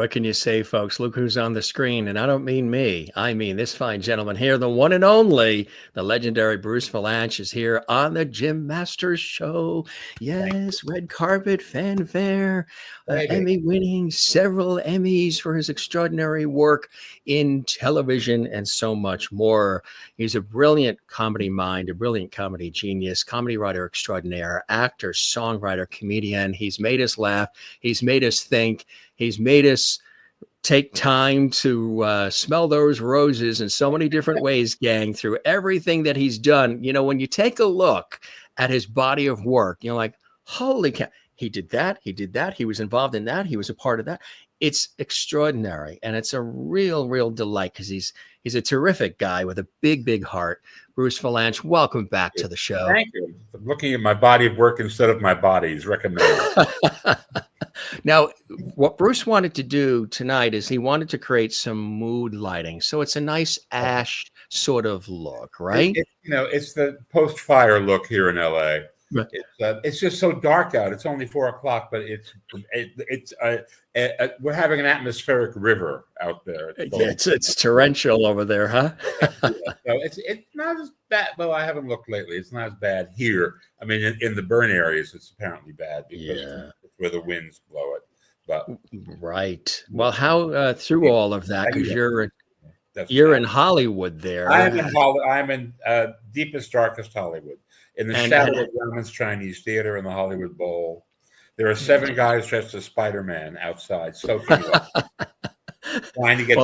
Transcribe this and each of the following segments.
what can you say, folks? Look who's on the screen. And I don't mean me. I mean this fine gentleman here, the one and only, the legendary Bruce Vilanch is here on the Jim Masters Show. Yes, red carpet fanfare, Emmy winning several Emmys for his extraordinary work in television and so much more. He's a brilliant comedy mind, a brilliant comedy genius, comedy writer extraordinaire, actor, songwriter, comedian. He's made us laugh. He's made us think. He's made us take time to smell those roses in so many different ways, gang, through everything that he's done. You know, when you take a look at his body of work, you're like, holy cow, he did that. He did that. He was involved in that. He was a part of that. It's extraordinary. And it's a real delight because he's a terrific guy with a big heart. Bruce Vilanch, welcome back to the show. Thank you. I'm looking at my body of work instead of my bodies. Recommend. Now, what Bruce wanted to do tonight is he wanted to create some mood lighting. So it's a nice ash sort of look, right? It's the post-fire look here in LA. Right. It's just so dark out. It's only 4 o'clock, but we're having an atmospheric river out there. It's torrential over there, huh? So it's not as bad. Well, I haven't looked lately. It's not as bad here. I mean, in the burn areas, it's apparently bad because it's where the winds blow it. But right. Well, how through all of that? Because you're in Hollywood there. I'm in deepest, darkest Hollywood. In the shadow of Grauman's Chinese Theater in the Hollywood Bowl. There are 7 guys dressed as Spider-Man outside, soaking wet, trying to get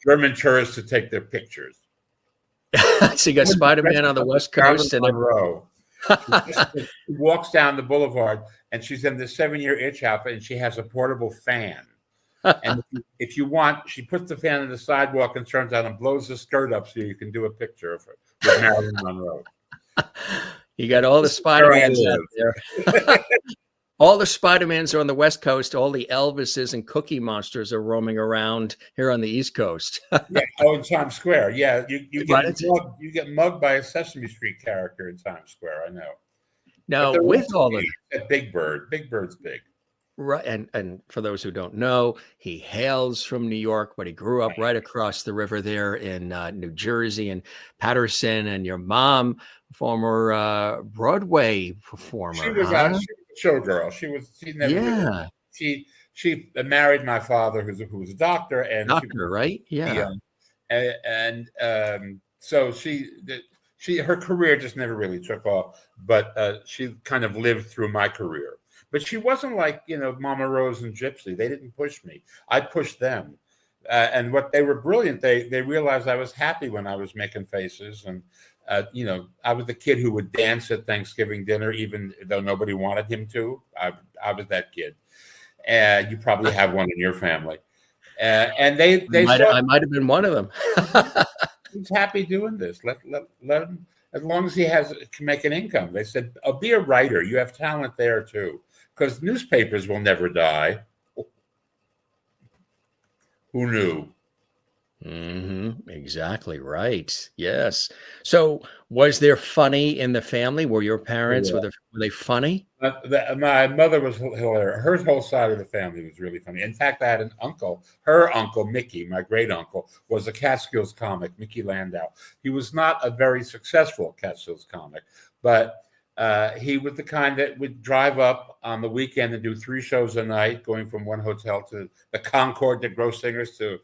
German tourists to take their pictures. So you got Spider-Man on the West Coast and Monroe. She walks down the boulevard, and she's in this 7-year itch outfit, and she has a portable fan. And if you want, she puts the fan on the sidewalk and turns on and blows the skirt up so you can do a picture of her with Marilyn Monroe. You got all the Spider-Mans out there. All the Spider-Mans are on the West Coast. All the Elvises and Cookie Monsters are roaming around here on the East Coast. In Times Square. Yeah, you get mugged by a Sesame Street character in Times Square. I know. Now, with all of Big Bird's big. Right, and for those who don't know, he hails from New York, but he grew up right across the river there in New Jersey and Patterson. And your mom, former Broadway performer, she was a showgirl. She married my father, who was a doctor, and right? Yeah, so her career just never really took off, but she kind of lived through my career. But she wasn't like, Mama Rose and Gypsy. They didn't push me. I pushed them. And what they were brilliant. They realized I was happy when I was making faces. And, I was the kid who would dance at Thanksgiving dinner, even though nobody wanted him to. I was that kid. You probably have one in your family. And I might have been one of them. He's happy doing this. Let him, as long as he can make an income. They said, be a writer. You have talent there, too. Because newspapers will never die. Who knew? Mm-hmm. Exactly right. Yes. So, was there funny in the family? Were your parents were they funny? My mother was hilarious. Her whole side of the family was really funny. In fact, I had an uncle. Her uncle Mickey, my great uncle, was a Catskills comic. Mickey Landau. He was not a very successful Catskills comic, but he was the kind that would drive up on the weekend and do 3 shows a night, going from one hotel to the Concord to Gross Singers to,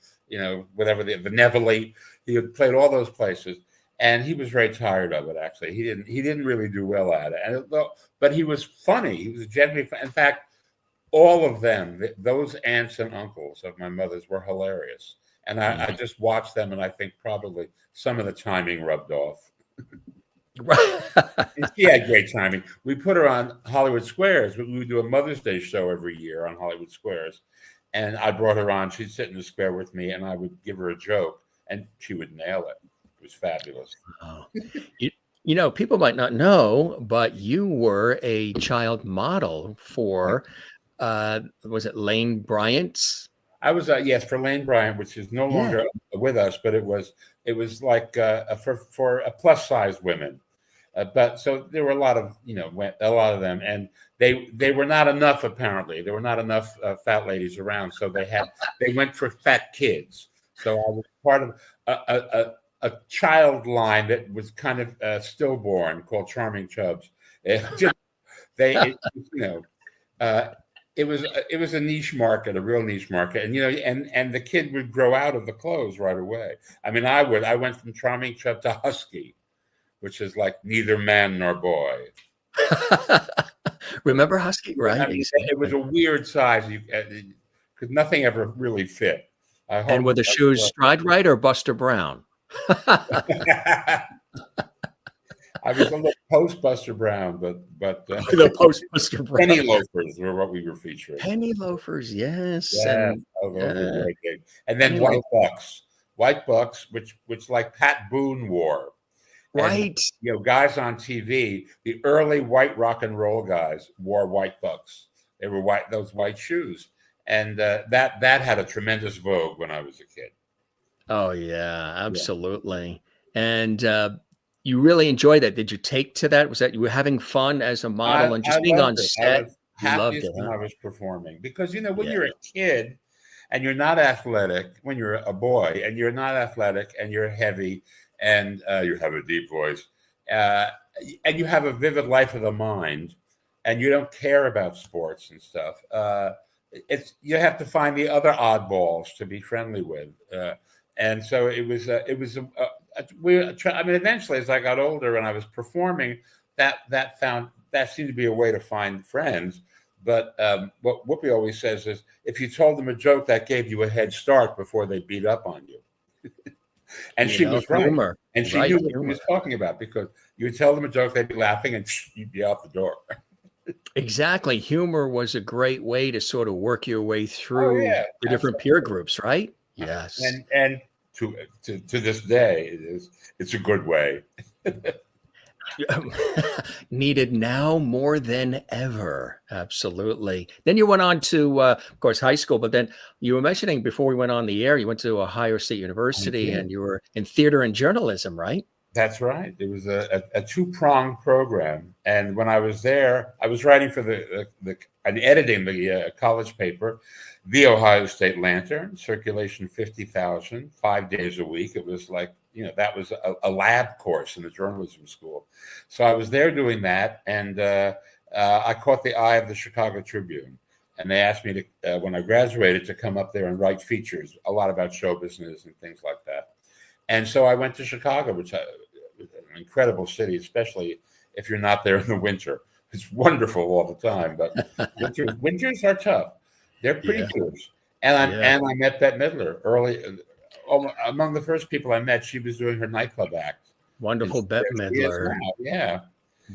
whatever the Nevele. He had played all those places, and he was very tired of it. Actually, he didn't really do well at it. But he was funny. He was genuinely funny. In fact, all of them, those aunts and uncles of my mother's, were hilarious. And I just watched them, and I think probably some of the timing rubbed off. Right. She had great timing. We put her on Hollywood Squares. We would do a Mother's Day show every year on Hollywood Squares. And I brought her on. She'd sit in the square with me, and I would give her a joke, and she would nail it. It was fabulous. Oh. People might not know, but you were a child model for, was it Lane Bryant's? I was for Lane Bryant, which is no longer with us, but it was like for plus size women. But so there were a lot of them, and they were not enough. Apparently, there were not enough fat ladies around, so they went for fat kids. So I was part of a child line that was kind of stillborn called Charming Chubs. It was a niche market, a real niche market, and the kid would grow out of the clothes right away. I mean, I went from Charming Chub to Husky, which is like neither man nor boy. Remember Husky, right? I mean, it was a weird size. Because nothing ever really fit. And were the shoes Stride Right or Buster Brown? I was a little post Buster Brown, but the post Buster Brown. Penny loafers were what we were featuring. Penny loafers, yes. Yeah, and then white bucks, which like Pat Boone wore. Right. And, guys on TV, the early white rock and roll guys wore white bucks. They were those white shoes. And that had a tremendous vogue when I was a kid. Oh, yeah, absolutely. Yeah. And you really enjoyed that. Did you take to that? Was that you were having fun as a model and just being on set? I was happiest when I was performing. Because, when you're a kid and you're not athletic, when you're a boy and you're not athletic and you're heavy and you have a deep voice and you have a vivid life of the mind and you don't care about sports and stuff, you have to find the other oddballs to be friendly with, and so eventually as I got older and I was performing, that seemed to be a way to find friends. But what Whoopi always says is, if you told them a joke, that gave you a head start before they beat up on you. And she was right, and she knew what she was talking about, because you would tell them a joke, they'd be laughing, and you'd be out the door. Exactly. Humor was a great way to sort of work your way through the different peer groups, right? Yes. And to this day, it's a good way. Needed now more than ever. Absolutely. Then you went on to, of course, high school, but then you were mentioning before we went on the air, you went to Ohio State University and you were in theater and journalism, right? That's right. It was a two-pronged program. And when I was there, I was writing for and editing the college paper, The Ohio State Lantern, circulation 50,000, 5 days a week. It was like, that was a lab course in the journalism school. So I was there doing that. And I caught the eye of the Chicago Tribune. And they asked me to, when I graduated, to come up there and write features, a lot about show business and things like that. And so I went to Chicago, which is an incredible city, especially if you're not there in the winter. It's wonderful all the time, but winters are tough. They're pretty fierce. And I met Bette Midler early. Among the first people I met, she was doing her nightclub act. Wonderful Bette Midler. Yeah.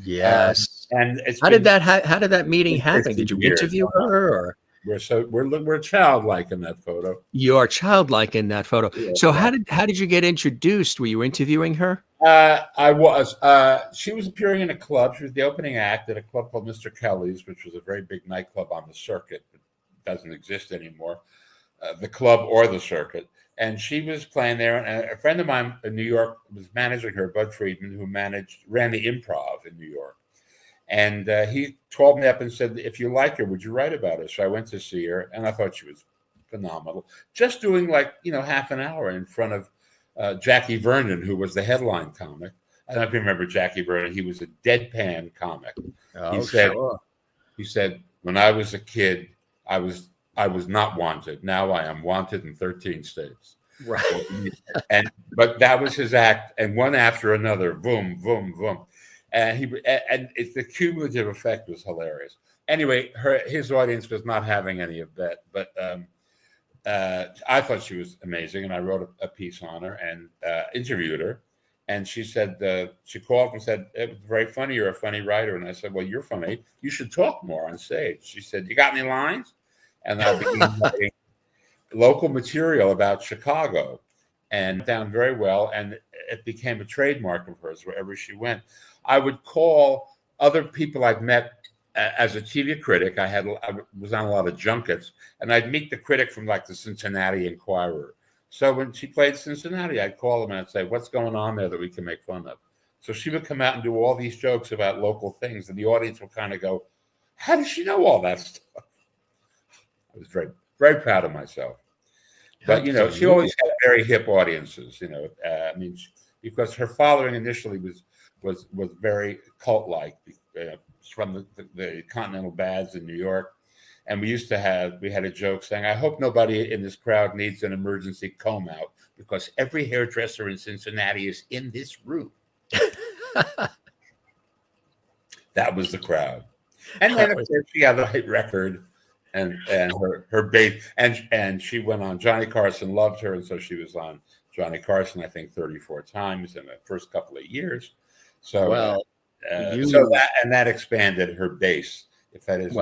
Yes. And how did that meeting happen? Did you interview her, or? We're childlike in that photo. You are childlike in that photo. Yeah, so how did you get introduced? Were you interviewing her? I was. She was appearing in a club. She was the opening act at a club called Mr. Kelly's, which was a very big nightclub on the circuit. It doesn't exist anymore, the club or the circuit. And she was playing there. And a friend of mine in New York was managing her, Bud Friedman, who ran the Improv in New York. And he called me up and said, if you like her, would you write about her? So I went to see her, and I thought she was phenomenal. Just doing half an hour in front of Jackie Vernon, who was the headline comic. I don't know if you remember Jackie Vernon. He was a deadpan comic. He said, when I was a kid, I was not wanted. Now I am wanted in 13 states. Right. But that was his act, and one after another, boom, boom, boom. And the cumulative effect was hilarious. Anyway, his audience was not having any of that, but I thought she was amazing, and I wrote a piece on her and interviewed her. And she said, she called and said, it was very funny. You're a funny writer. And I said, well, you're funny. You should talk more on stage. She said, you got any lines? And I began writing local material about Chicago, and down very well. And it became a trademark of hers wherever she went. I would call other people I'd met as a TV critic. I was on a lot of junkets, and I'd meet the critic from the Cincinnati Enquirer. So when she played Cincinnati, I'd call them and I'd say, what's going on there that we can make fun of? So she would come out and do all these jokes about local things, and the audience would kind of go, "How does she know all that stuff?" I was very, very proud of myself. But you know, she always had very hip audiences. You know, I mean, because her following initially was very cult-like, from the Continental Baths in New York. And we had a joke saying, "I hope nobody in this crowd needs an emergency comb out, because every hairdresser in Cincinnati is in this room." That was the crowd. And then, of course, she had the hit record, and her base, and she went on. Johnny Carson loved her, and so she was on Johnny Carson, I think, 34 times in the first couple of years. So, that expanded her base. If that is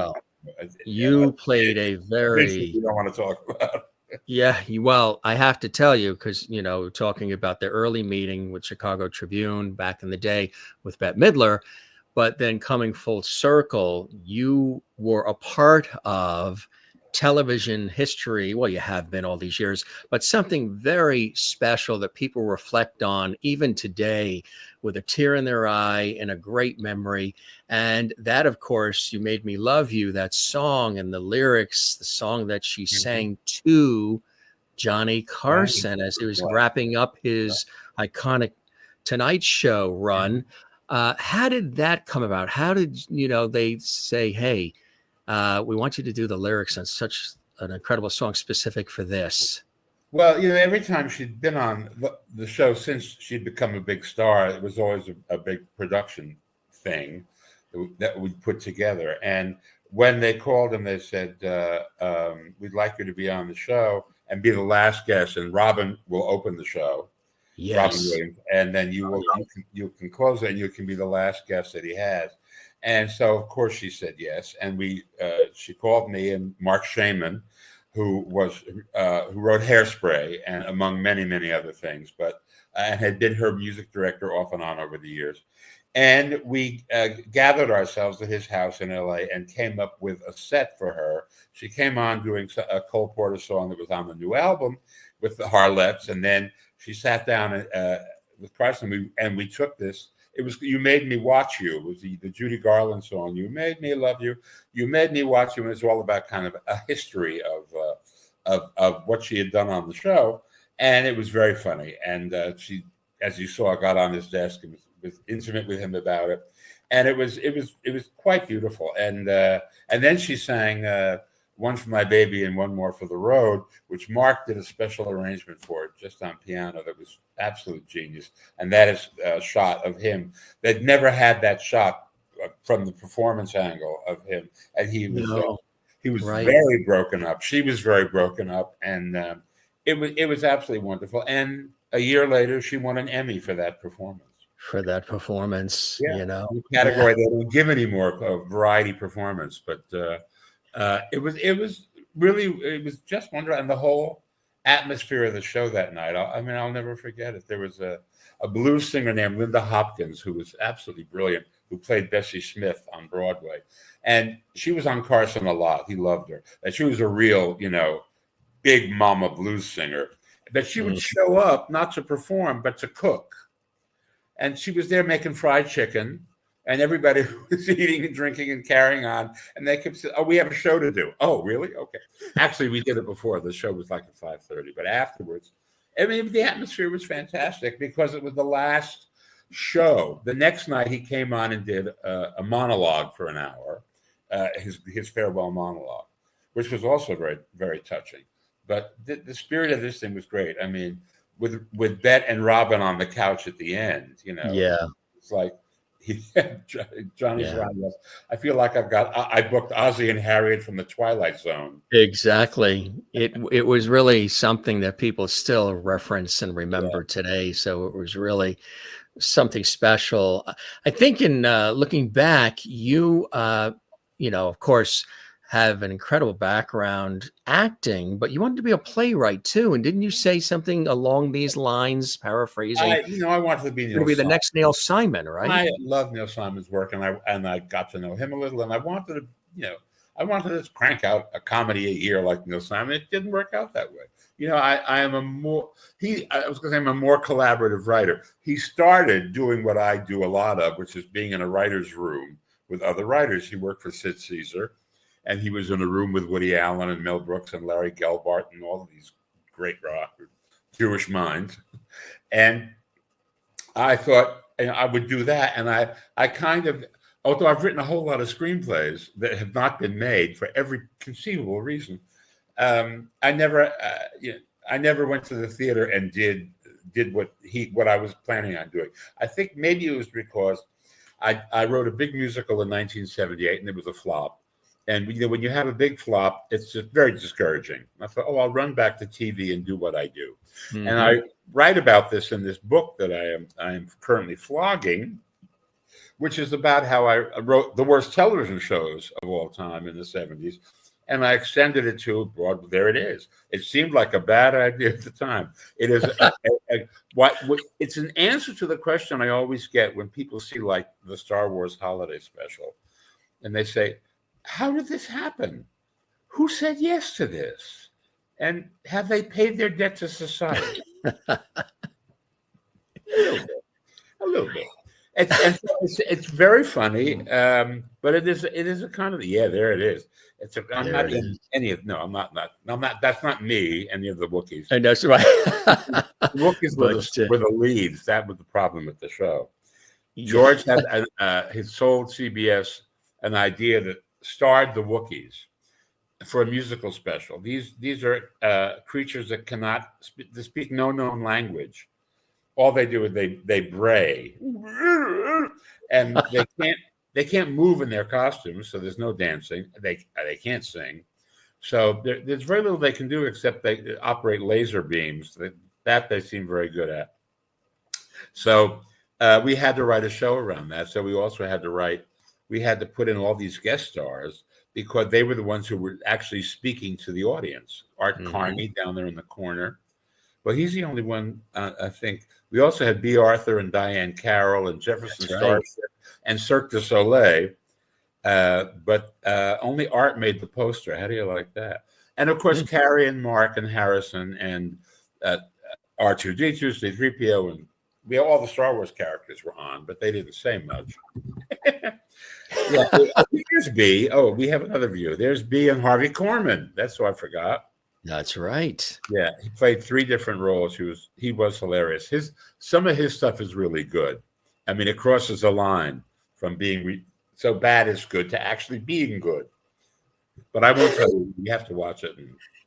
you played a very. You don't want to talk about. Yeah, well, I have to tell you, because, you know, talking about the early meeting with Chicago Tribune back in the day with Bette Midler, but then coming full circle, you were a part of television history. Well, you have been all these years, but something very special that people reflect on even today with a tear in their eye and a great memory. And that, of course, You Made Me Love You, that song and the lyrics, the song that she sang to Johnny Carson as he was wrapping up his iconic Tonight Show run. How did that come about? How did, they say, "Hey, we want you to do the lyrics on such an incredible song specific for this"? Well, every time she'd been on the show since she'd become a big star, it was always a big production thing that we'd put together. And when they called and they said, "We'd like you to be on the show and be the last guest, and Robin will open the show." Yes. Robin Williams, and then you can close it, and you can be the last guest that he has. And so, of course, she said yes. And she called me and Mark Shaman, who wrote Hairspray, and among many, many other things, but had been her music director off and on over the years. And we gathered ourselves at his house in LA and came up with a set for her. She came on doing a Cole Porter song that was on the new album with the Harlettes, and then she sat down with Carson, and we took this. It was "You Made Me Watch You." It was the Judy Garland song, "You Made Me Love You, You Made Me Watch You," and it's all about kind of a history of what she had done on the show, and it was very funny. And she, as you saw, got on his desk and was intimate with him about it, and it was quite beautiful. And then she sang "One for My Baby and One More for the Road," which Mark did a special arrangement for it, just on piano, that was absolute genius. And that is a shot of him. They'd never had that shot from the performance angle of him, and he was right. Very broken up. She was very broken up, and it was absolutely wonderful. And a year later, she won an Emmy for that performance. The category they don't give anymore, a variety performance, but. It was just wonderful, and the whole atmosphere of the show that night. I'll never forget it. There was a blues singer named Linda Hopkins who was absolutely brilliant, who played Bessie Smith on Broadway, and she was on Carson a lot. He loved her, and she was a real, big mama blues singer. But she would show up not to perform, but to cook, and she was there making fried chicken. And everybody was eating and drinking and carrying on. And they kept saying, "Oh, we have a show to do." "Oh, really? Okay." Actually, we did it before. The show was like at 5:30. But afterwards, the atmosphere was fantastic because it was the last show. The next night, he came on and did a monologue for an hour, his farewell monologue, which was also very, very touching. But the spirit of this thing was great. I mean, with Bette and Robin on the couch at the end, it's like, Johnny's right. Yes. I feel like I booked Ozzie and Harriet from the Twilight Zone. Exactly. It was really something that people still reference and remember today. So it was really something special. I think in looking back, you, of course, have an incredible background acting, but you wanted to be a playwright too. And didn't you say something along these lines, paraphrasing? I wanted to be the next Neil Simon, right? I love Neil Simon's work, and I got to know him a little, and I wanted to, I wanted to crank out a comedy a year like Neil Simon. It didn't work out that way. I am a more I was going to say I'm a more collaborative writer. He started doing what I do a lot of, which is being in a writer's room with other writers. He worked for Sid Caesar, and he was in a room with Woody Allen and Mel Brooks and Larry Gelbart and all of these great Jewish minds. And I thought I would do that. And I kind of, although I've written a whole lot of screenplays that have not been made for every conceivable reason, I never went to the theater and did what I was planning on doing. I think maybe it was because I wrote a big musical in 1978 and it was a flop. And when you have a big flop, it's just very discouraging. I thought, I'll run back to TV and do what I do. Mm-hmm. And I write about this in this book that I am currently flogging, which is about how I wrote the worst television shows of all time in the 70s. And I extended it to broad. There it is. It seemed like a bad idea at the time. It is it's an answer to the question I always get when people see like the Star Wars holiday special, and they say, "How did this happen? Who said yes to this? And have they paid their debt to society?" A little bit. It's very funny, but it is a kind of there it is. I'm not in any of I'm not. That's not me. Any of the Wookiees. And that's right. The Wookiees were the leads. That was the problem with the show. George had sold CBS an idea that starred the Wookiees for a musical special. These are creatures that cannot speak no known language. All they do is they bray, and they can't move in their costumes, so there's no dancing. They can't sing, so there's very little they can do except they operate laser beams. That they seem very good at. So we had to write a show around that. So we also had to put in all these guest stars because they were the ones who were actually speaking to the audience. Art Carney down there in the corner. Well, he's the only one, I think. We also had B. Arthur and Diane Carroll and Jefferson Starship and Cirque du Soleil. But only Art made the poster. How do you like that? And, of course, Carrie and Mark and Harrison and R2-D2, C-3PO, and all the Star Wars characters were on, but they didn't say much. Here's B. Oh, we have another view. There's B and Harvey Korman. That's who I forgot. That's right. Yeah, he played 3 different roles. He was hilarious. Some of his stuff is really good. I mean, it crosses a line from being so bad it's good to actually being good. But I won't tell you. You have to watch it.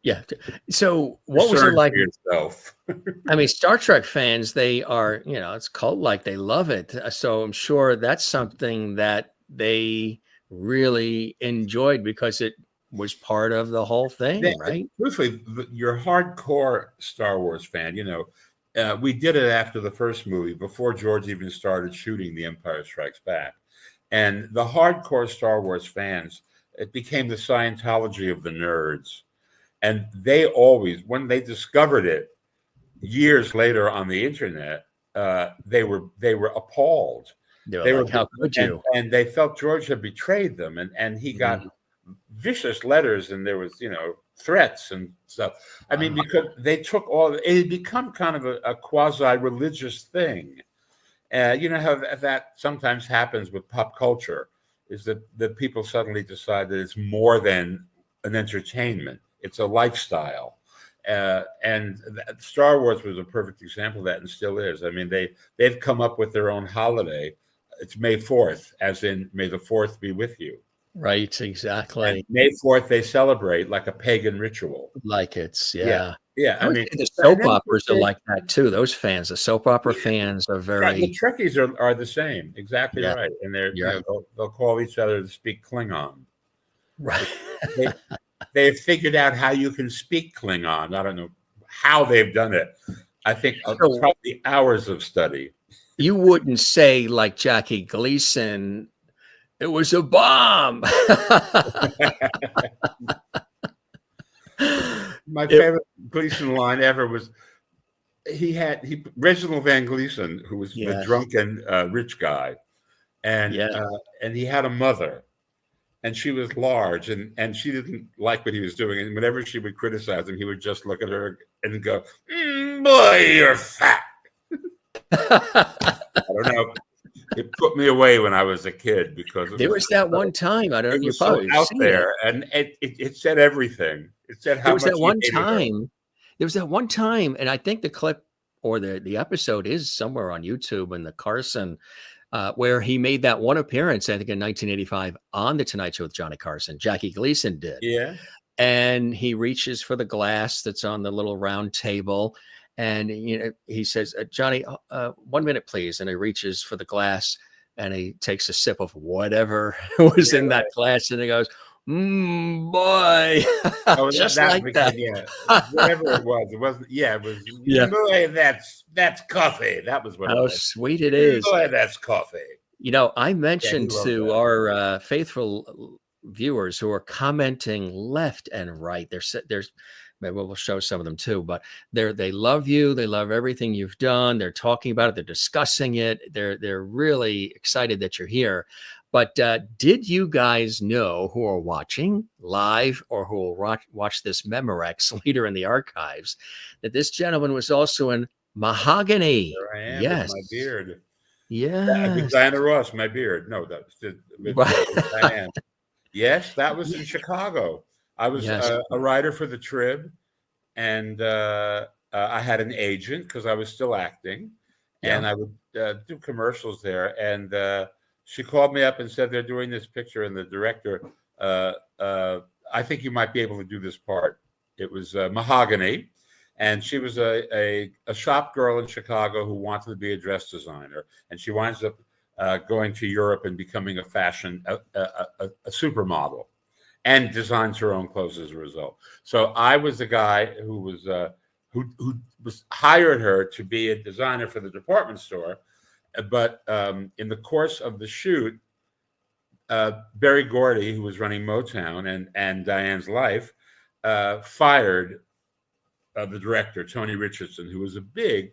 Yeah. So what was it like? Yourself. I mean, Star Trek fans, they are, it's cult-like. They love it. So I'm sure that's something that they really enjoyed because it was part of the whole thing, right? Truthfully, your hardcore Star Wars fan, we did it after the first movie, before George even started shooting The Empire Strikes Back. And the hardcore Star Wars fans, it became the Scientology of the nerds. And they always, when they discovered it years later on the internet, they were appalled. They were like, how could you? And they felt George had betrayed them. And he got vicious letters, and there was, threats and stuff. I mean, because they took it had become kind of a quasi-religious thing. You know how that sometimes happens with pop culture, is that people suddenly decide that it's more than an entertainment. It's a lifestyle. And Star Wars was a perfect example of that, and still is. I mean, they've come up with their own holiday. It's May 4th, as in May the 4th be with you. Right, exactly. And May 4th, they celebrate like a pagan ritual. Like it's, Yeah. I mean, the soap operas are like that too. Those fans, the soap opera fans are very. The Trekkies are the same. Exactly right. And they'll call each other to speak Klingon. Right. They've figured out how you can speak Klingon. I don't know how they've done it. I think probably hours of study. You wouldn't say like Jackie Gleason, it was a bomb. My favorite Gleason line ever was Reginald Van Gleason, who was the drunken rich guy, and he had a mother, and she was large, and she didn't like what he was doing. And whenever she would criticize him, he would just look at her and go, "Boy, you're fat." I don't know. It put me away when I was a kid because There was that one time. I don't. it You was so probably out seen it. there, and it said everything. It said There how was much that he one hated her. time. There was that one time, and I think the clip or the episode is somewhere on YouTube in the Carson, where he made that one appearance, I think in 1985 on the Tonight Show with Johnny Carson. Jackie Gleason did, Yeah. and he reaches for the glass that's on the little round table, and he says, "Johnny, 1 minute, please." And he reaches for the glass, and he takes a sip of whatever was Yeah, in that right. glass, and he goes, boy, Oh, just that like because that. yeah, whatever it was, Yeah, it was. Yeah. Boy, that's coffee. That was what it How was. sweet it is. Boy, that's coffee. I Yeah, he mentioned loved to that. our faithful viewers who are commenting left and right. There's maybe we'll show some of them too, but they love you. They love everything you've done. They're talking about it. They're discussing it. They're really excited that you're here. But did you guys know, who are watching live or who will watch this Memorex later in the archives, that this gentleman was also in Mahogany? There I am with Yes. my beard. With Yes. Diana Ross, my beard. No, that's with Diane. Yes, that was in Chicago. I was Yes. a writer for the Trib, and I had an agent because I was still acting, and Yeah. I would do commercials there. And she called me up and said, "They're doing this picture, and the director, I think you might be able to do this part." It was Mahogany, and she was a shop girl in Chicago who wanted to be a dress designer, and she winds up going to Europe and becoming a supermodel, and designs her own clothes as a result. So I was the guy who was hired her to be a designer for the department store. But in the course of the shoot, Berry Gordy, who was running Motown and Diane's life, fired the director, Tony Richardson, who was a big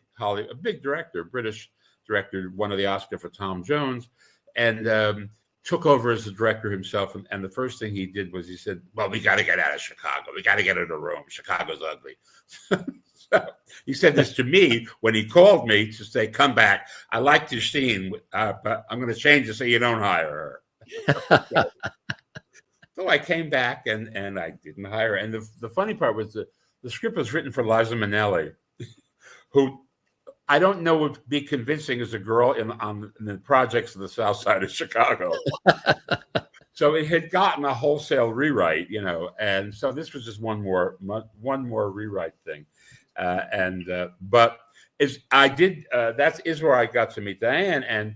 director, British director, won the Oscar for Tom Jones, and took over as the director himself. And the first thing he did was he said, "Well, we got to get out of Chicago. We got to get out of Rome. Chicago's ugly." So he said this to me when he called me to say, "Come back. I liked your scene, but I'm going to change it so you don't hire her." So I came back and I didn't hire her. And the funny part was the script was written for Liza Minnelli, who I don't know would be convincing as a girl in the projects of the South Side of Chicago. So it had gotten a wholesale rewrite, and so this was just one more rewrite thing. But that is where I got to meet Diane. And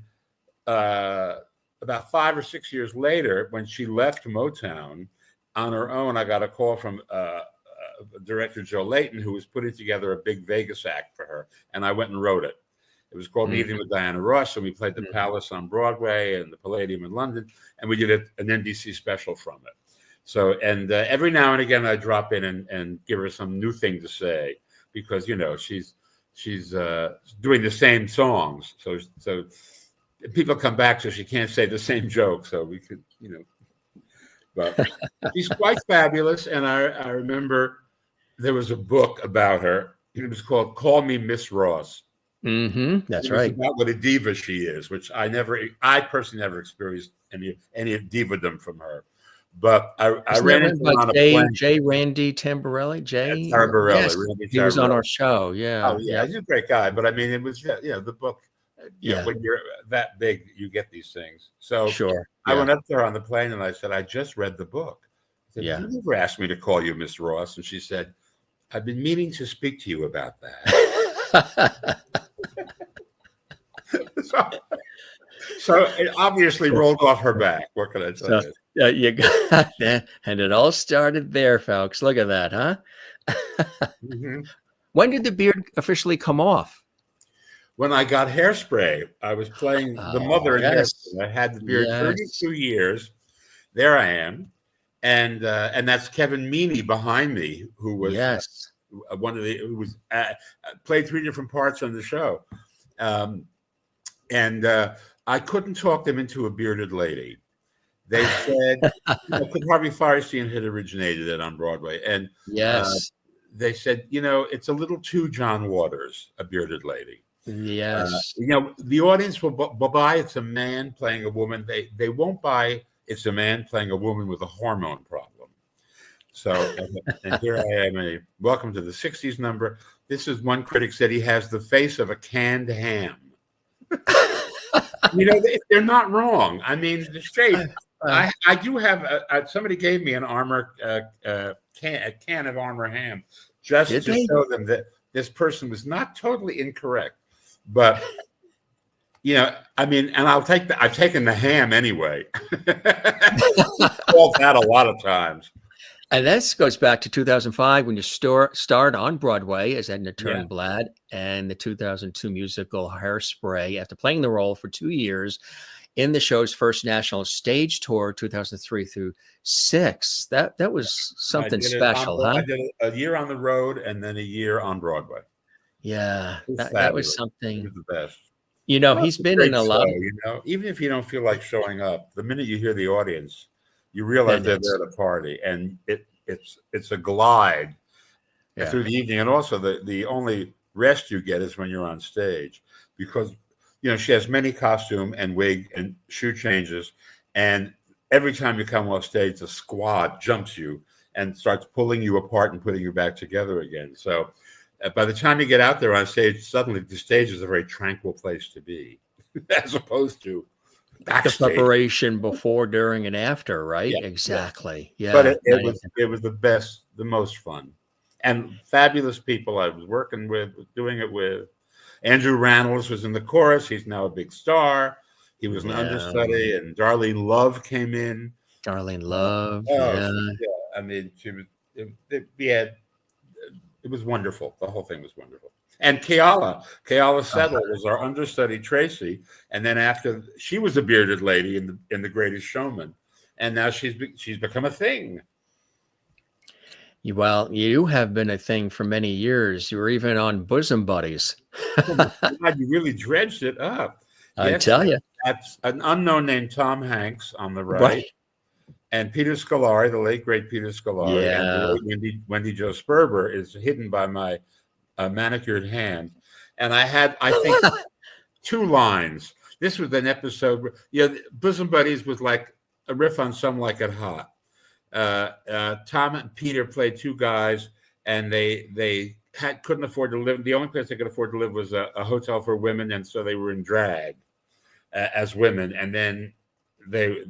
about 5 or 6 years later, when she left Motown on her own, I got a call from director Joe Layton, who was putting together a big Vegas act for her, and I went and wrote it. It was called An Evening with Diana Ross, and we played the Palace on Broadway and the Palladium in London, and we did an NBC special from it. So, and every now and again, I drop in and give her some new thing to say, because she's doing the same songs, so people come back, so she can't say the same joke, so we could, but she's quite fabulous. And I remember there was a book about her. It was called "Call Me Miss Ross." That's right. About what a diva she is, which I personally never experienced any divadom from her. But I ran into her on a plane. J. Randy Tamborelli. Tamborelli. Yes, he was on our show. Yeah. Oh yeah, he's a great guy. But I mean, it was the book. When you're that big, you get these things. So sure. I went up there on the plane and I said, "I just read the book." I said, "You never asked me to call you Miss Ross." And she said, "I've been meaning to speak to you about that." So it obviously rolled off her back. What can I tell you? You got that, and it all started there, folks. Look at that, huh? When did the beard officially come off? When I got Hairspray, I was playing the mother in Hairspray. I had the beard 32 years. There I am, and that's Kevin Meaney behind me, who was who was played 3 different parts on the show, and I couldn't talk them into a bearded lady. They said, could Harvey Fierstein had originated it on Broadway, and Yes. they said, it's a little too John Waters, A Bearded Lady. Yes. The audience will buy it's a man playing a woman. They won't buy it's a man playing a woman with a hormone problem. So, and here I am. Welcome to the 60s number. This is one critic said he has the face of a canned ham. They're not wrong. I mean, straight. I do have somebody gave me an a can of Armour ham just to show them that this person was not totally incorrect. But I mean, and I've taken the ham anyway. Called that a lot of times. And this goes back to 2005 when you starred on Broadway as Edna Turnblad and the 2002 musical Hairspray. After playing the role for 2 years in the show's first national stage tour, 2003 through 6. That was something special, huh? I did a year on the road and then a year on Broadway. Yeah, that was something. It was the best. He's been in a lot. Even if you don't feel like showing up, the minute you hear the audience, you realize they're there at a party, and it's a glide through the evening. And also the only rest you get is when you're on stage, because she has many costume and wig and shoe changes, and every time you come off stage, the squad jumps you and starts pulling you apart and putting you back together again. So by the time you get out there on stage, suddenly the stage is a very tranquil place to be, as opposed to backstage. The preparation before, during, and after, right? Yeah, exactly. Yeah. But it was the best, the most fun, and fabulous people I was working with, doing it with. Andrew Rannells was in the chorus. He's now a big star. He was an understudy, and Darlene Love came in. Darlene Love. I mean, she was. It was wonderful. The whole thing was wonderful. And Keala Settle was our understudy, Tracy, and then after she was a bearded lady in the Greatest Showman, and now she's become a thing. Well, you have been a thing for many years. You were even on Bosom Buddies. God, you really dredged it up. I tell you, that's an unknown named Tom Hanks on the right. And Peter Scolari, the late great Peter Scolari, and Wendy Jo Sperber is hidden by my manicured hand. And I think 2 lines. This was an episode where, Bosom Buddies was like a riff on Some Like It Hot. Tom and Peter played 2 guys, and they couldn't afford to live. The only place they could afford to live was a hotel for women, and so they were in drag as women. And then they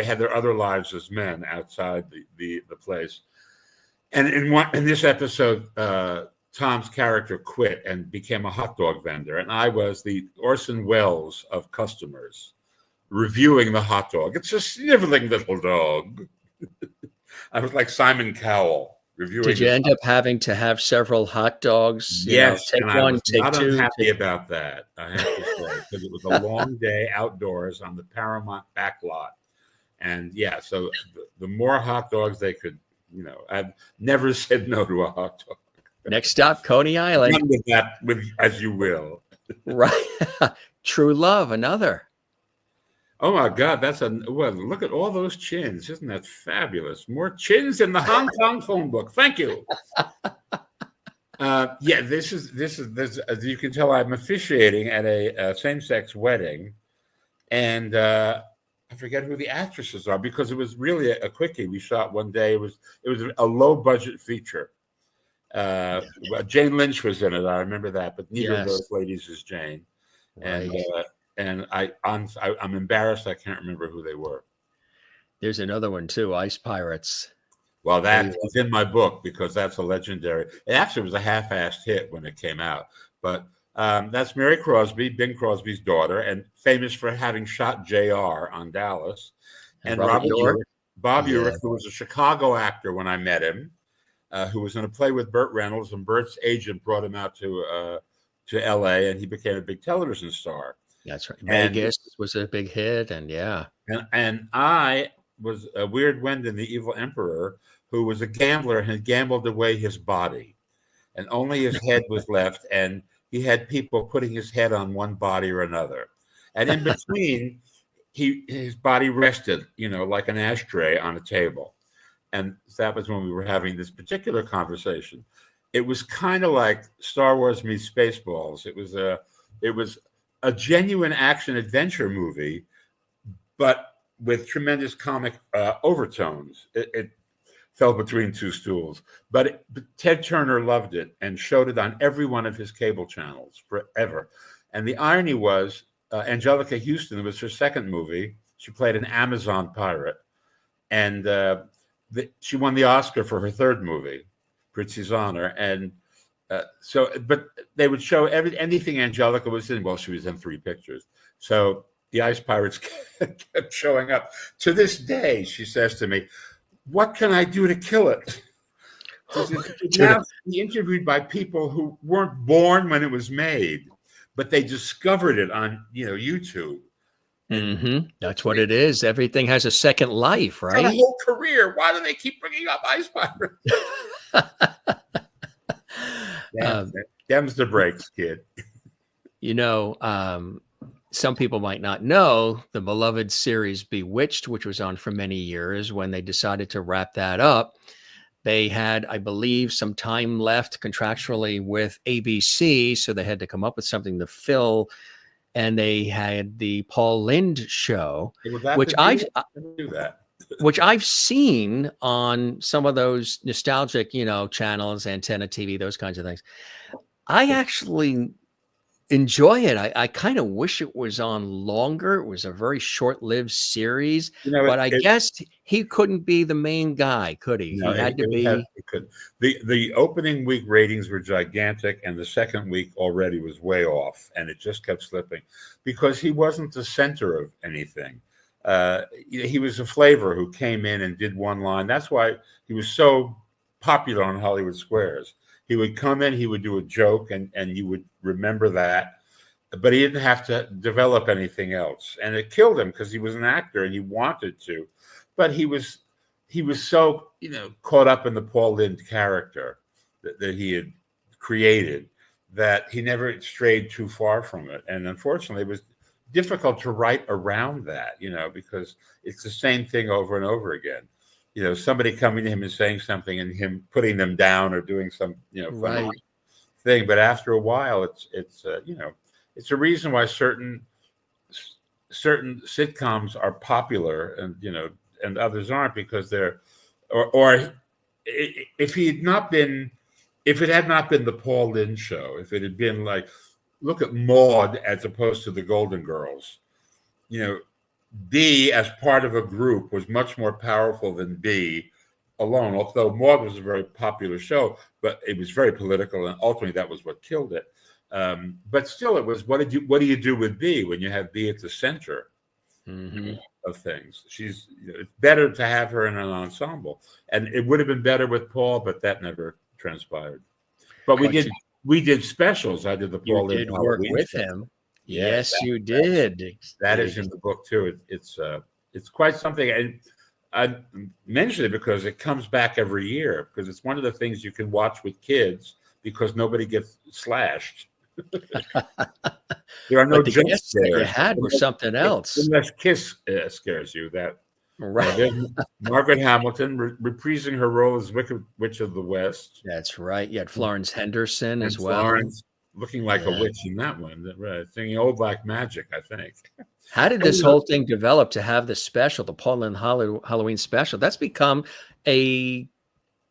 had their other lives as men outside the place. And in this episode, Tom's character quit and became a hot dog vendor, and I was the Orson Welles of customers, reviewing the hot dog. It's a sniveling little dog. I was like Simon Cowell reviewing. Did you end up having to have several hot dogs? Yes, take and one, I was take not 2. Unhappy about that, I have to say, because it was a long day outdoors on the Paramount back lot, and so the more hot dogs they could, I've never said no to a hot dog. Next stop, Coney Island. Run with that, as you will. Right. True Love, another. Oh my God, look at all those chins. Isn't that fabulous? More chins in the Hong Kong phone book. Thank you. This is as you can tell, I'm officiating at a same-sex wedding, and I forget who the actresses are, because it was really a quickie we shot one day. It was a low-budget feature. Jane Lynch was in it. I remember that, but neither of those ladies is Jane. Right. And I'm embarrassed. I can't remember who they were. There's another one too, Ice Pirates. Well, that is in my book, because that's a legendary. It actually was a half-assed hit when it came out, but that's Mary Crosby, Bing Crosby's daughter, and famous for having shot JR on Dallas. And Bob Urich, who was a Chicago actor when I met him, who was in a play with Burt Reynolds, and Burt's agent brought him out to L.A., and he became a big television star. That's right. Vegas was a big hit, and and I was a Weird Wendon, the evil emperor, who was a gambler and had gambled away his body, and only his head was left, and he had people putting his head on one body or another, and in between his body rested, like an ashtray on a table. And that was when we were having this particular conversation. It was kind of like Star Wars meets Spaceballs. It was a genuine action adventure movie, but with tremendous comic overtones. It fell between two stools, but Ted Turner loved it and showed it on every one of his cable channels forever. And the irony was, Angelica Houston, it was her second movie. She played an Amazon pirate, and she won the Oscar for her third movie, Prizzi's Honor. And but they would show anything Angelica was in. Well, she was in 3 pictures. So the Ice Pirates kept showing up. To this day, she says to me, "What can I do to kill it?" Now be interviewed by people who weren't born when it was made, but they discovered it on YouTube. Mm-hmm. That's what it is. Everything has a second life, right? A whole career. Why do they keep bringing up Ice Pirates? Them's the breaks, kid. Some people might not know the beloved series Bewitched, which was on for many years. When they decided to wrap that up, they had, I believe, some time left contractually with ABC, so they had to come up with something to fill. And they had the Paul Lynde show, which I've seen on some of those nostalgic, channels, Antenna TV, those kinds of things. I actually enjoy it. I kind of wish it was on longer. It was a very short-lived series, but I guess he couldn't be the main guy, could he? No, he had to be. He could. The opening week ratings were gigantic, and the second week already was way off, and it just kept slipping because he wasn't the center of anything. He was a flavor who came in and did one line. That's why he was so popular on Hollywood Squares. He would come in, he would do a joke, and you would remember that. But he didn't have to develop anything else. And it killed him because he was an actor and he wanted to. But he was so, caught up in the Paul Lynde character that he had created that he never strayed too far from it. And unfortunately, it was difficult to write around that, because it's the same thing over and over again. Somebody coming to him and saying something and him putting them down or doing some, funny thing. But after a while, it's a reason why certain sitcoms are popular and, and others aren't, because they're, or if it had not been the Paul Lynde show, if it had been like, look at Maude as opposed to the Golden Girls, B as part of a group was much more powerful than B alone. Although Maude was a very popular show, but it was very political, and ultimately that was what killed it. But still, it was what do you do with B when you have B at the center of things? It's better to have her in an ensemble, and it would have been better with Paul, but that never transpired. But we did specials. I did the Paul Lynde work with him. Yes, you did. That is in the book too. It's quite something. And I mention it because it comes back every year, because it's one of the things you can watch with kids because nobody gets slashed. There are no jump scares. That you had were something else. Unless Kiss scares you. That right. Margaret Hamilton reprising her role as Wicked Witch of the West. That's right. You had Florence Henderson as well. Florence looking like a witch in that one, right? Singing Old Black Magic, I think. How did this whole thing develop to have the special, the Paul Lynde Halloween special? That's become I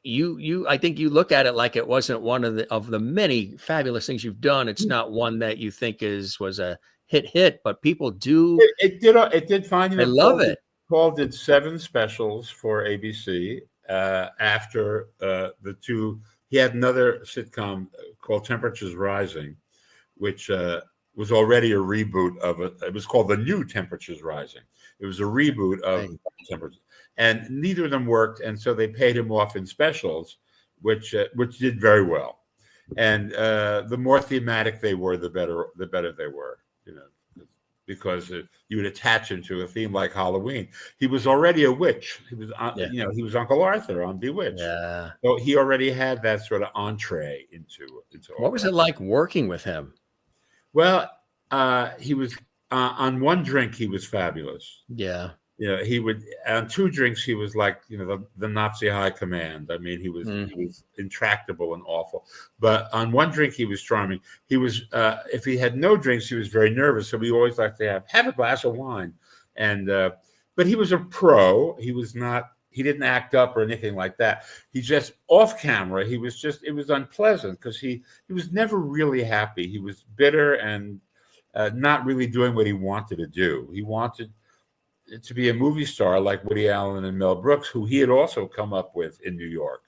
think you look at it like it wasn't one of the many fabulous things you've done. It's not one that you think was a hit, but people do. It did find. I love it. Paul did 7 specials for ABC after the 2. He had another sitcom called Temperatures Rising, which was already a reboot of it. It was called The New Temperatures Rising. It was a reboot of Temperatures, and neither of them worked. And so they paid him off in specials, which did very well. And the more thematic they were, the better they were. Because you would attach him to a theme like Halloween. He was already a witch. He was, he was Uncle Arthur on Bewitched. Yeah. So he already had that sort of entree into. What was it like working with him? Well, he was on one drink he was fabulous. Yeah. You know, he would on two drinks he was like, you know, the Nazi high command. I mean, he was intractable and awful. But on one drink he was charming. He was if he had no drinks, he was very nervous. So we always like to have a glass of wine. And but he was a pro. He was not. He didn't act up or anything like that. He just off camera. He was just. It was unpleasant because he was never really happy. He was bitter and not really doing what he wanted to do. He wanted to be a movie star like Woody Allen and Mel Brooks, who he had also come up with in New York.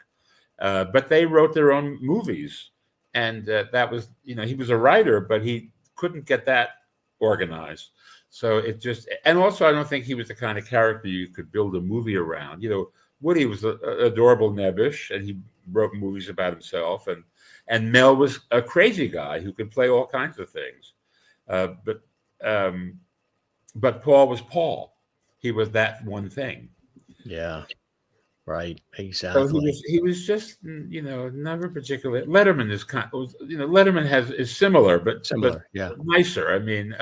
But they wrote their own movies, and that was, you know, he was a writer, but he couldn't get that organized. So it just, and also I don't think he was the kind of character you could build a movie around. You know, Woody was adorable, nebbish, and he wrote movies about himself, and Mel was a crazy guy who could play all kinds of things. But Paul was Paul. He was that one thing. Yeah. Right. Exactly. So he was just, you know, never particularly. Letterman is Letterman is similar, but yeah, nicer. I mean,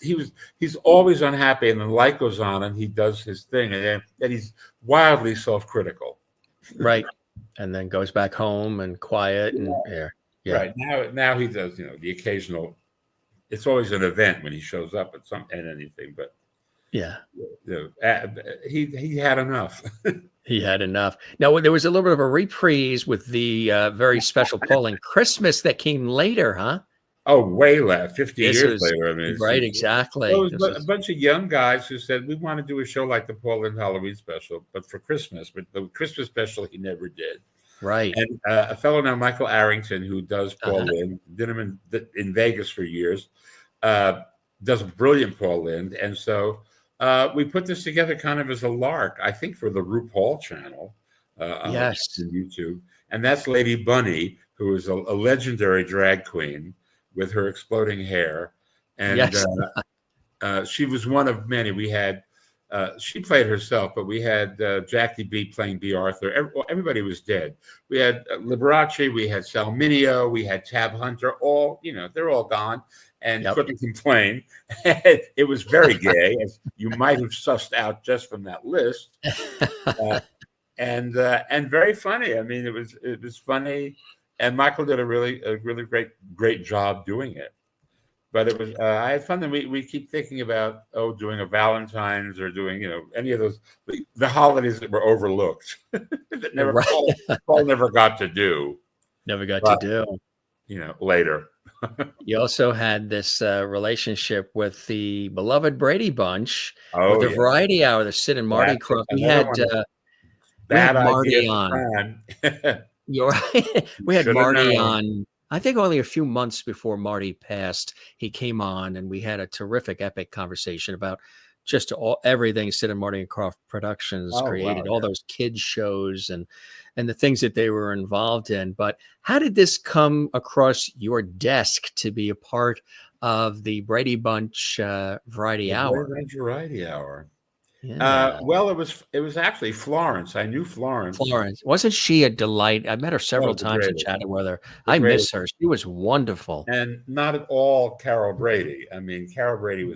he's always unhappy, and the light goes on, and he does his thing, and he's wildly self-critical. Right. And then goes back home and quiet and yeah. Right. Now he does, you know, the occasional. It's always an event when he shows up at anything, but yeah, you know, he had enough. He had enough. Now there was a little bit of a reprise with the very special Paul and Christmas that came later, huh? Oh, way later, 50 years later. I mean, right, exactly. Well, it was a bunch of young guys who said, we want to do a show like the Paul Lynde Halloween special, but for Christmas. But the Christmas special, he never did. Right. And a fellow named Michael Arrington, who does Paul Lynde, did him in Vegas for years, does a brilliant Paul Lynde. And so we put this together kind of as a lark, I think, for the RuPaul channel on YouTube. And that's Lady Bunny, who is a legendary drag queen with her exploding hair. And she was one of many. We had, she played herself, but we had Jackie B playing B. Arthur. Everybody was dead. We had Liberace, we had Salminio, we had Tab Hunter, all, you know, they're all gone and couldn't complain. It was very gay, as you might have sussed out just from that list. And very funny. I mean, it was funny. And Michael did a really great job doing it. But it was I had fun. And we keep thinking about doing a Valentine's or doing, you know, any of those the holidays that were overlooked that Paul never got to do. Never got to do. You know, later. You also had this relationship with the beloved Brady Bunch with the Variety Hour, the Sid and Marty Croft. We had Marty on. You're right. We had Marty on, I think only a few months before Marty passed. He came on and we had a terrific, epic conversation about just everything Sid and Marty and Croft Productions created, all those kids shows and the things that they were involved in. But how did this come across your desk to be a part of the Brady Bunch Variety Hour? Brady Bunch Variety Hour. Yeah. Well, it was actually Florence. I knew Florence. Wasn't she a delight? I met her several times and chatted with her. I miss her. She was wonderful. And not at all Carol Brady. I mean, Carol Brady was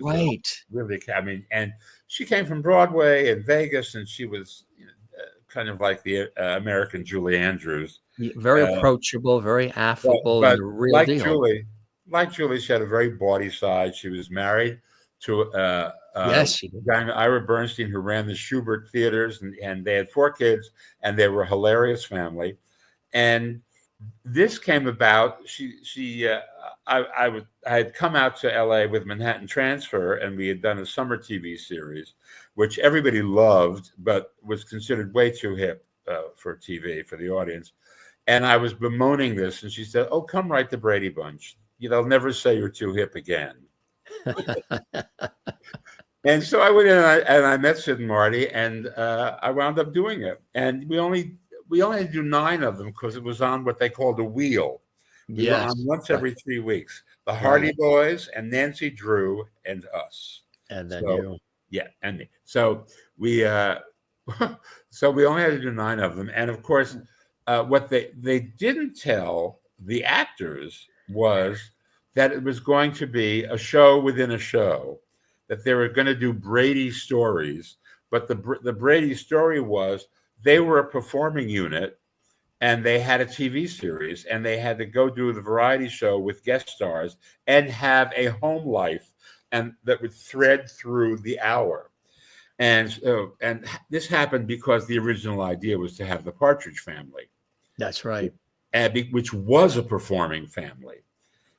really. I mean, and she came from Broadway in Vegas, and she was kind of like the American Julie Andrews. Very approachable, very affable, but and the real like deal. Like Julie, she had a very bawdy side. She was married to she did. Ira Bernstein, who ran the Schubert theaters, and they had 4 kids, and they were a hilarious family. And this came about. I had come out to LA with Manhattan Transfer, and we had done a summer TV series, which everybody loved, but was considered way too hip for TV, for the audience. And I was bemoaning this, and she said, "Oh, come write the Brady Bunch. They'll never say you're too hip again." And so I went in and I met Sid and Marty, and I wound up doing it. And we only had to do 9 of them because it was on what they called a wheel. We were on once every 3 weeks. The Hardy Boys and Nancy Drew and us. And then you. Yeah, and me. So we only had to do 9 of them. And of course, what they didn't tell the actors was that it was going to be a show within a show. that they were going to do Brady stories, but the Brady story was they were a performing unit, and they had a TV series, and they had to go do the variety show with guest stars and have a home life, and that would thread through the hour. And this happened because the original idea was to have the Partridge Family. That's right. Which was a performing family.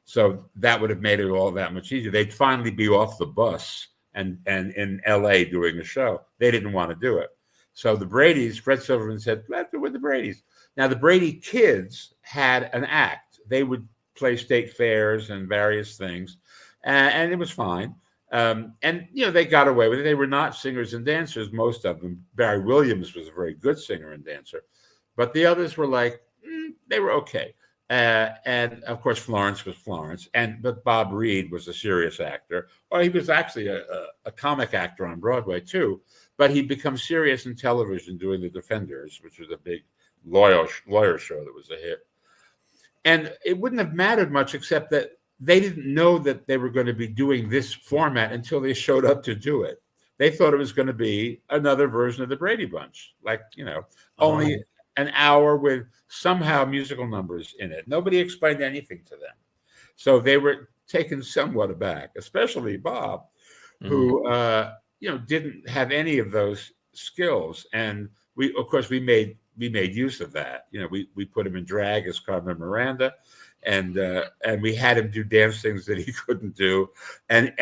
So that would have made it all that much easier. They'd finally be off the bus and in LA doing a show. They didn't want to do it. So the Bradys, Fred Silverman said, let's do it with the Bradys. Now, the Brady kids had an act. They would play state fairs and various things, and it was fine. And, they got away with it. They were not singers and dancers, most of them. Barry Williams was a very good singer and dancer. But the others were like, they were okay. And, of course, Florence was Florence. But Bob Reed was a serious actor. Or he was actually a comic actor on Broadway, too. But he'd become serious in television doing The Defenders, which was a big lawyer show that was a hit. And it wouldn't have mattered much, except that they didn't know that they were going to be doing this format until they showed up to do it. They thought it was going to be another version of the Brady Bunch, like, only an hour with somehow musical numbers in it. Nobody explained anything to them. So they were taken somewhat aback, especially Bob, who, didn't have any of those skills. And we made use of that. We put him in drag as Carmen Miranda, and we had him do dance things that he couldn't do, and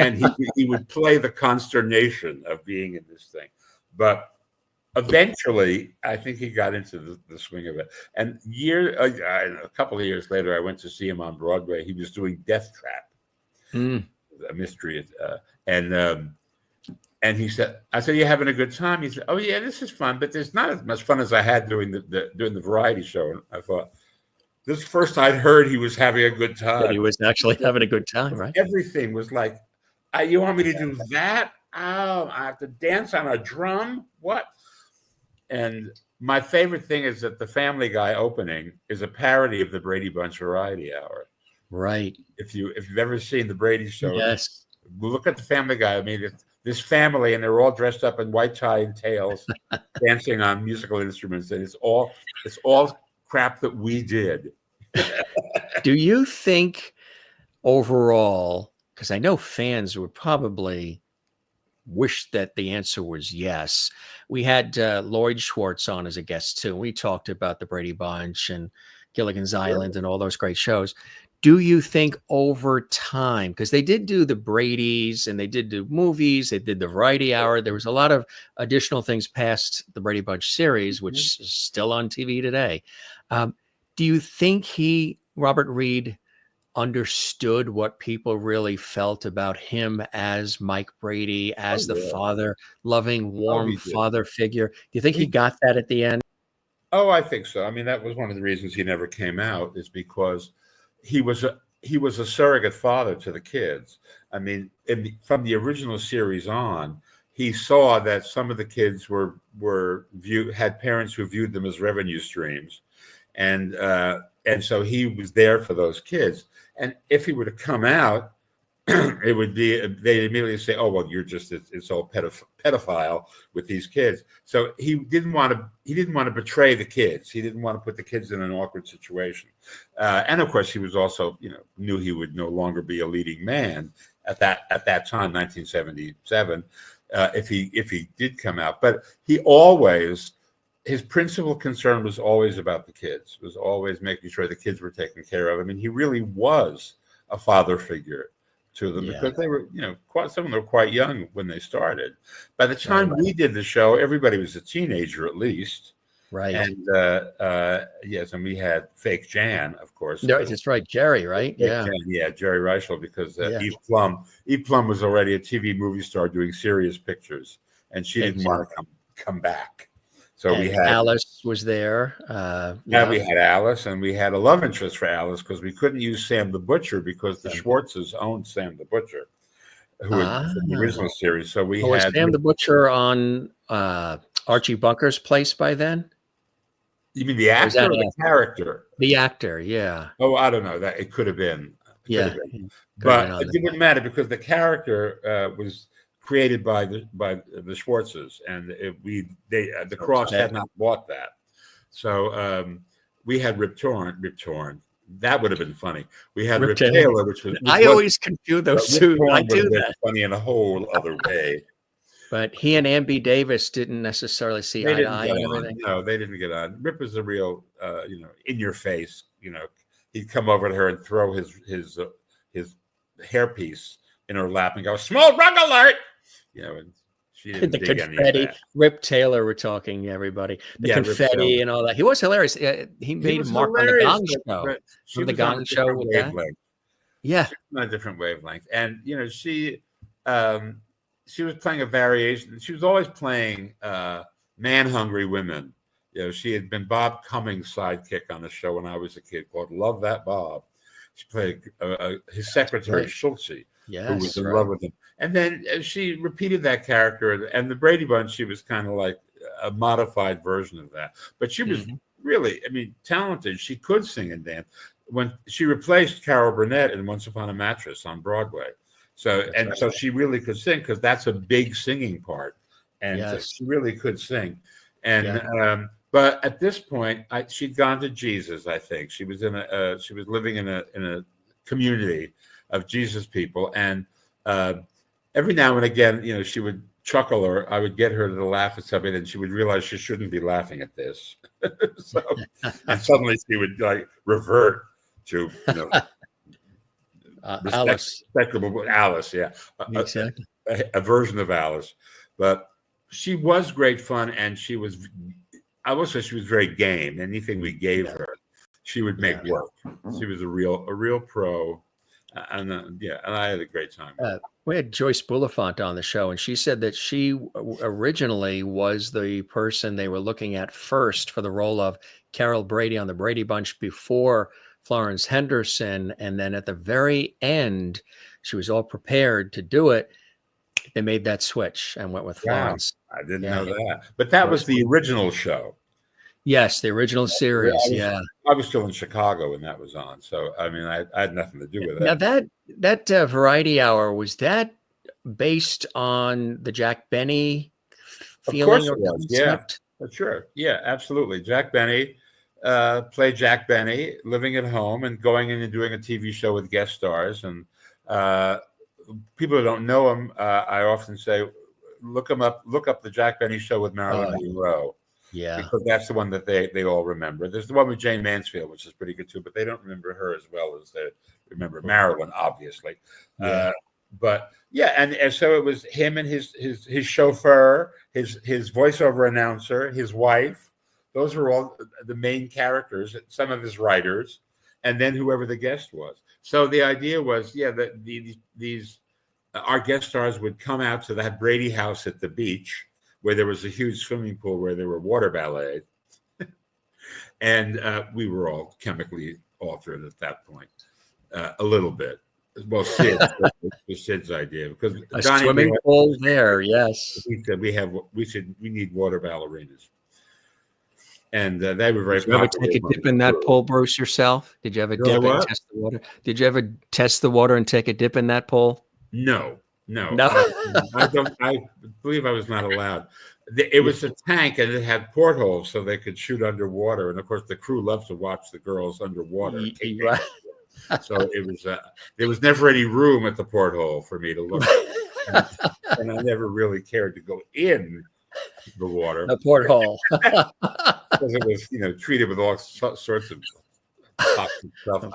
he would play the consternation of being in this thing. But eventually, I think he got into the swing of it. And a couple of years later, I went to see him on Broadway. He was doing Death Trap, a mystery, and he said, I said, you having a good time? He said, oh, yeah, this is fun, but there's not as much fun as I had doing the variety show. And I thought, this is the first I'd heard he was having a good time. That he was actually having a good time, right? Everything was like, you want me to do that? Oh, I have to dance on a drum? What? And my favorite thing is that the Family Guy opening is a parody of the Brady Bunch Variety Hour. Right. If you've ever seen the Brady show, yes, look at the Family Guy. I mean, this family, and they're all dressed up in white tie and tails, dancing on musical instruments, and it's all crap that we did. Do you think overall, because I know fans would probably wish that the answer was yes. We had Lloyd Schwartz on as a guest too. We talked about the Brady Bunch and Gilligan's Island and all those great shows. Do you think over time, because they did do the Bradys and they did do movies, they did the Variety Hour, there was a lot of additional things past the Brady Bunch series, which is still on TV today. Do you think Robert Reed, understood what people really felt about him as Mike Brady, as the father, loving, warm father figure? Do you think he got that at the end? Oh, I think so. I mean, that was one of the reasons he never came out, is because he was a surrogate father to the kids. I mean, from the original series on, he saw that some of the kids had parents who viewed them as revenue streams, and so he was there for those kids. And if he were to come out, it would be, they'd immediately say, "Oh, well, you're just it's all pedophile with these kids." So he didn't want to betray the kids. He didn't want to put the kids in an awkward situation. And of course, he was also, knew he would no longer be a leading man at that time, 1977, if he did come out. But his principal concern was always about the kids. Was always making sure the kids were taken care of. I mean, he really was a father figure to them, because they were, some of them were quite young when they started. By the time we did the show, everybody was a teenager at least. Right. And yes, and we had fake Jan, of course. No, that's right, Jerry, right? Yeah. Jan, Jerry Reichel, because Eve Plum was already a TV movie star doing serious pictures, and she didn't want to come back. So we had Alice was there. We had Alice, and we had a love interest for Alice, because we couldn't use Sam the Butcher because the Schwartzes owned Sam the Butcher, who was in the original series. So we had was Sam the Butcher on Archie Bunker's place by then? You mean the actor or the character? The actor, yeah. Oh, I don't know. That it could have been. But it didn't matter, because the character was created by the Schwartzes, and the Cross had not bought that, so we had Rip Torn. That would have been funny. We had Rip Taylor, which I always confuse those two. I do that. Funny in a whole other way. But he and Ambi Davis didn't necessarily see eye to eye on everything. No, they didn't get on. Rip was a real, in your face. He'd come over to her and throw his hairpiece in her lap and go, "Small rug alert!" And she didn't the dig confetti. any of that. Rip Taylor, we're talking, everybody. The confetti and all that. He was hilarious. He made a mark on the Gong Show. She the Gong Show with that. Yeah, she was on a different wavelength, and she was playing a variation. She was always playing man-hungry women. She had been Bob Cummings' sidekick on the show when I was a kid called Love That Bob. She played his secretary, Schultze, who was in love with him. And then she repeated that character. And the Brady Bunch, she was kind of like a modified version of that. But she was really, talented. She could sing and dance. When she replaced Carol Burnett in Once Upon a Mattress on Broadway. So she really could sing, because that's a big singing part. And so she really could sing. And but at this point, she'd gone to Jesus. I think she was she was living in a community of Jesus people, and every now and again, she would chuckle, or I would get her to laugh at something, and she would realize she shouldn't be laughing at this. And suddenly she would revert to respectable Alice, exactly. A version of Alice, but she was great fun, and I will say she was very game. Anything we gave her, she would make work. She was a real pro, and I had a great time. We had Joyce Bulifant on the show, and she said that she originally was the person they were looking at first for the role of Carol Brady on the Brady Bunch before Florence Henderson, and then at the very end, she was all prepared to do it. They made that switch and went with Florence. Wow, I didn't know that, but that was the original show. Yes, the original series. I was still in Chicago when that was on, so I had nothing to do with that. Now that Variety Hour, was that based on the Jack Benny feeling or concept? Yeah, sure. Yeah, absolutely. Jack Benny played Jack Benny, living at home and going in and doing a TV show with guest stars. And people who don't know him, I often say, look up the Jack Benny show with Marilyn Monroe. Yeah, because that's the one that they all remember. There's the one with Jane Mansfield, which is pretty good too, but they don't remember her as well as they remember Marilyn, obviously. And so it was him and his chauffeur, his voiceover announcer, his wife. Those were all the main characters, some of his writers, and then whoever the guest was. So the idea was, that these our guest stars would come out to that Brady house at the beach, where there was a huge swimming pool where there were water ballets. And we were all chemically altered at that point, a little bit. Well, Sid's idea, because a swimming pool there, yes. We said we need water ballerinas. And they were very popular. Did you ever take a dip in that pool, Bruce, yourself? Did you ever dip and test the water? Did you ever test the water and take a dip in that pool? No. I believe I was not allowed. It was a tank, and it had portholes so they could shoot underwater. And of course, the crew loves to watch the girls underwater. Right. So it was. There was never any room at the porthole for me to look, and I never really cared to go in the water. The porthole, because it was, treated with all sorts of toxic stuff.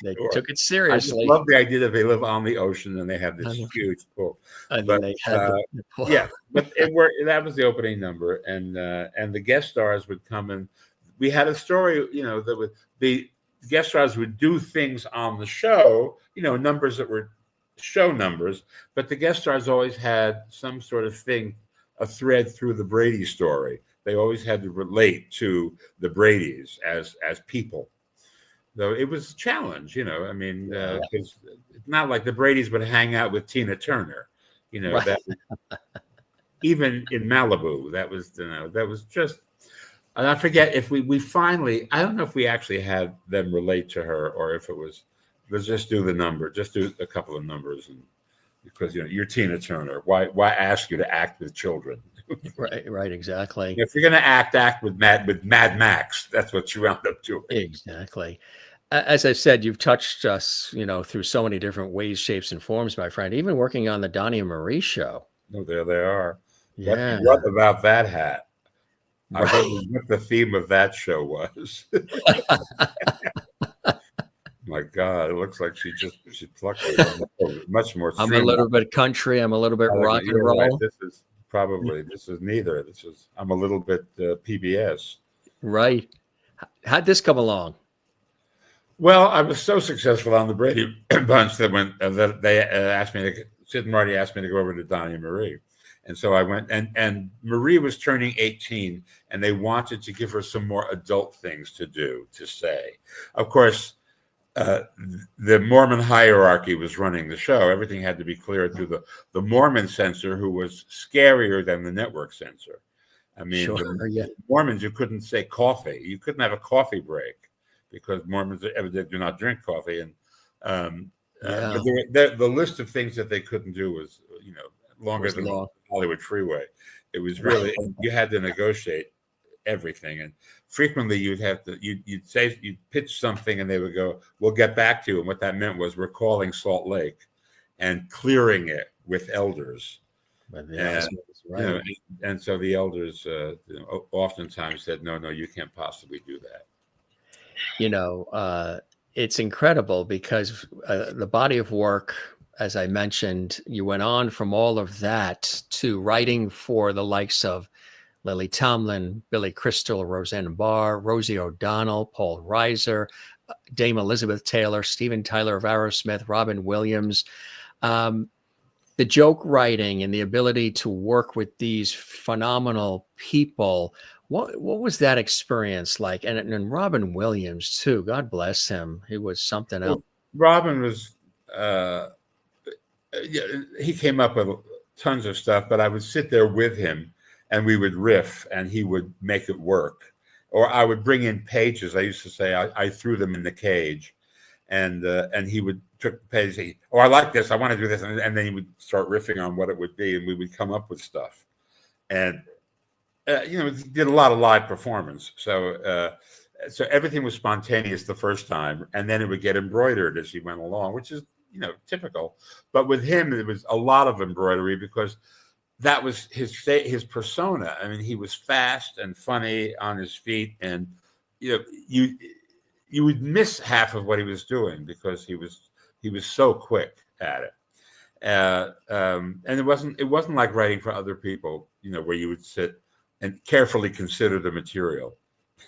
They took it seriously. I love the idea that they live on the ocean and they have this huge pool. But they had the pool. But it worked. That was the opening number, and the guest stars would come, and we had a story. That would the guest stars would do things on the show. Numbers that were show numbers, but the guest stars always had some sort of thing, a thread through the Brady story. They always had to relate to the Bradys as people. Though it was a challenge, because it's not like the Bradys would hang out with Tina Turner, that even in Malibu, that was just, and I forget if we finally, I don't know if we actually had them relate to her or if it was, let's just do the number, just do a couple of numbers. And because you're Tina Turner. Why ask you to act with children? Right, exactly. If you're going to act with Mad Max. That's what you end up doing. Exactly. As I said, you've touched us, through so many different ways, shapes, and forms, my friend. Even working on the Donnie and Marie show. Oh, there they are. Yeah. What about that hat? I Right. wonder what the theme of that show was. My God, it looks like she plucked it. Much more. I'm a little bit country. I'm a little bit rock and roll. Right. This is neither. I'm a little bit PBS. Right. How'd this come along? Well, I was so successful on the Brady Bunch that when that they asked me to, Sid and Marty asked me to go over to Donnie and Marie. And so I went, and Marie was turning 18, and they wanted to give her some more adult things to say. Of course, the Mormon hierarchy was running the show. Everything had to be cleared through the Mormon censor, who was scarier than the network censor. I mean, the Mormons, you couldn't say coffee. You couldn't have a coffee break because Mormons do not drink coffee. And but the list of things that they couldn't do was, longer than the Hollywood freeway. It was really, you had to negotiate everything. And frequently you'd pitch something and they would go, we'll get back to you. And what that meant was we're calling Salt Lake and clearing it with elders. And so the elders oftentimes said, no, you can't possibly do that. It's incredible because the body of work, as I mentioned, you went on from all of that to writing for the likes of Lily Tomlin, Billy Crystal, Roseanne Barr, Rosie O'Donnell, Paul Reiser, Dame Elizabeth Taylor, Steven Tyler of Aerosmith, Robin Williams. The joke writing and the ability to work with these phenomenal people. What was that experience like? And Robin Williams too. God bless him. He was something else. Robin was. He came up with tons of stuff, but I would sit there with him and we would riff and he would make it work. Or I would bring in pages. I used to say I threw them in the cage, and he would took the page. I like this. I want to do this, and then he would start riffing on what it would be, and we would come up with stuff. And did a lot of live performance, so everything was spontaneous the first time, and then it would get embroidered as he went along, which is typical. But with him, there was a lot of embroidery because that was his persona. I mean, he was fast and funny on his feet, and you would miss half of what he was doing because he was so quick at it. And it wasn't like writing for other people, where you would sit and carefully consider the material.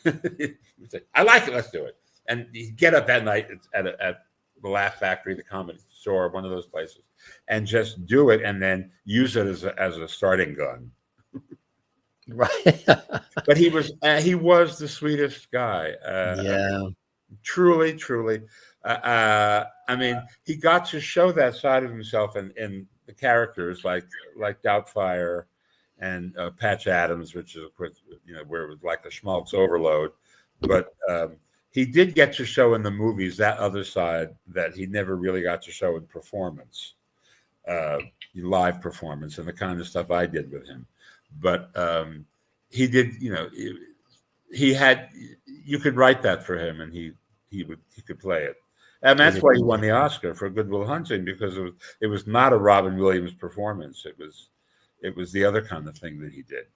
Say, I like it, let's do it. And you get up that night at the Laugh Factory, the Comedy Store, one of those places, and just do it, and then use it as a starting gun. Right. But he was the sweetest guy. Truly. I mean, he got to show that side of himself in the characters like Doubtfire and Patch Adams, which is, of course, where it was like a schmaltz overload. But he did get to show in the movies that other side that he never really got to show in performance, live performance, and the kind of stuff I did with him. But he did, he had, you could write that for him, and he could play it. And that's why he won the Oscar for Good Will Hunting, because it was not a Robin Williams performance. It was the other kind of thing that he did.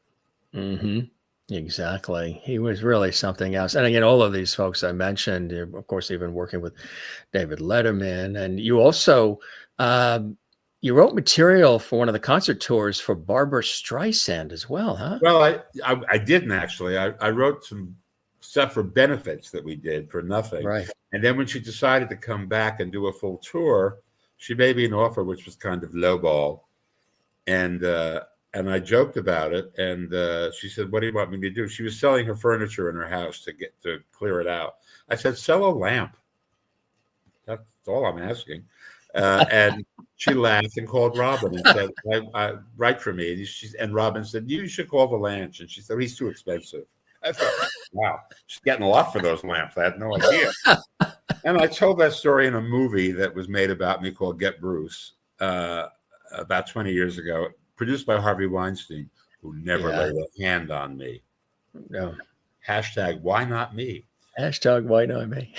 Mm-hmm. Exactly. He was really something else. And again, all of these folks I mentioned, of course, even working with David Letterman, and you also you wrote material for one of the concert tours for Barbra Streisand as well, huh? Well, I didn't actually. I wrote some stuff for benefits that we did for nothing. Right. And then when she decided to come back and do a full tour, she made me an offer which was kind of lowball. And I joked about it, and she said, "What do you want me to do?" She was selling her furniture in her house to clear it out. I said, "Sell a lamp. That's all I'm asking." And she laughed and called Robin and said, I "Write for me." And Robin said, "You should call Vilanch." And she said, "He's too expensive." I thought, wow, she's getting a lot for those lamps. I had no idea. And I told that story in a movie that was made about me called Get Bruce. about 20 years ago, produced by Harvey Weinstein, who never Yeah. laid a hand on me. No. Hashtag why not me? Hashtag why not me?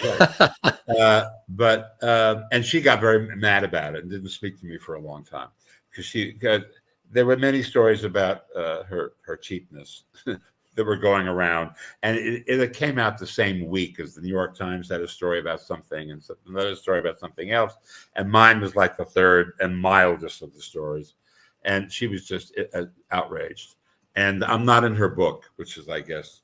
And she got very mad about it and didn't speak to me for a long time because there were many stories about her cheapness that were going around, and it came out the same week as the New York Times had a story about something and another story about something else, and mine was like the third and mildest of the stories, and she was just outraged. And I'm not in her book, which is, I guess,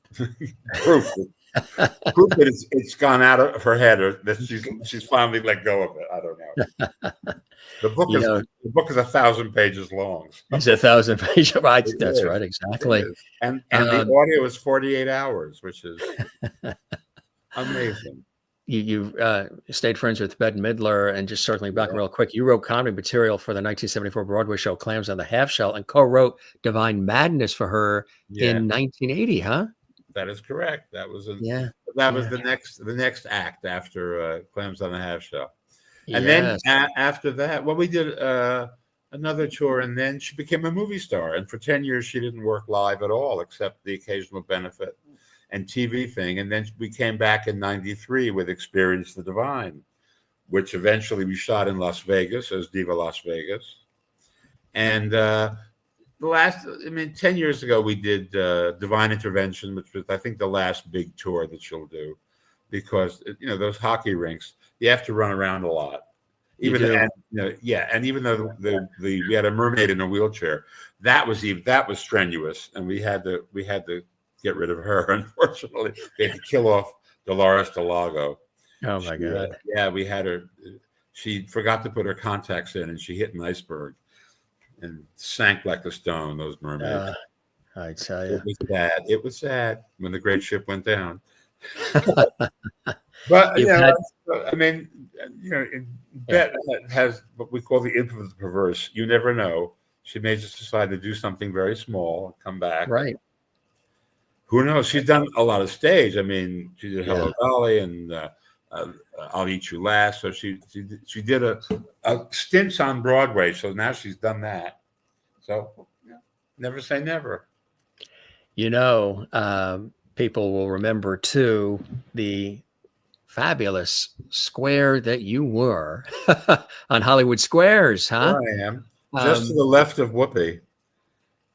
proof that it's gone out of her head, or that she's finally let go of it. I don't know. The book is 1,000 pages long. It's 1,000 pages. Right. That's right. Exactly. And the audio is 48 hours, which is amazing. You stayed friends with Bette Midler, and just circling back real quick, you wrote comedy material for the 1974 Broadway show Clams on the Half Shell, and co-wrote Divine Madness for her in 1980, huh? That is correct. That was the next act after Clams on the Half Shell. And then after that, we did another tour, and then she became a movie star. And for 10 years, she didn't work live at all, except the occasional benefit and TV thing. And then we came back in 93 with Experience the Divine, which eventually we shot in Las Vegas as Diva Las Vegas. And 10 years ago, we did Divine Intervention, which was, I think, the last big tour that she'll do, because, those hockey rinks, you have to run around a lot. Even though we had a mermaid in a wheelchair, that was strenuous, and we had to get rid of her. Unfortunately, we had to kill off Dolores Delago. Oh my God! We had her. She forgot to put her contacts in, and she hit an iceberg and sank like a stone. Those mermaids. I tell you, it was sad when the great ship went down. But Bette has what we call the influence of the perverse. You never know. She may just decide to do something very small and come back. Right. Who knows? She's done a lot of stage. She did Hello Dolly and I'll Eat You Last. So she did a stints on Broadway. So now she's done that. So never say never. People will remember too the fabulous square that you were on Hollywood Squares, huh? There I am, just to the left of Whoopi.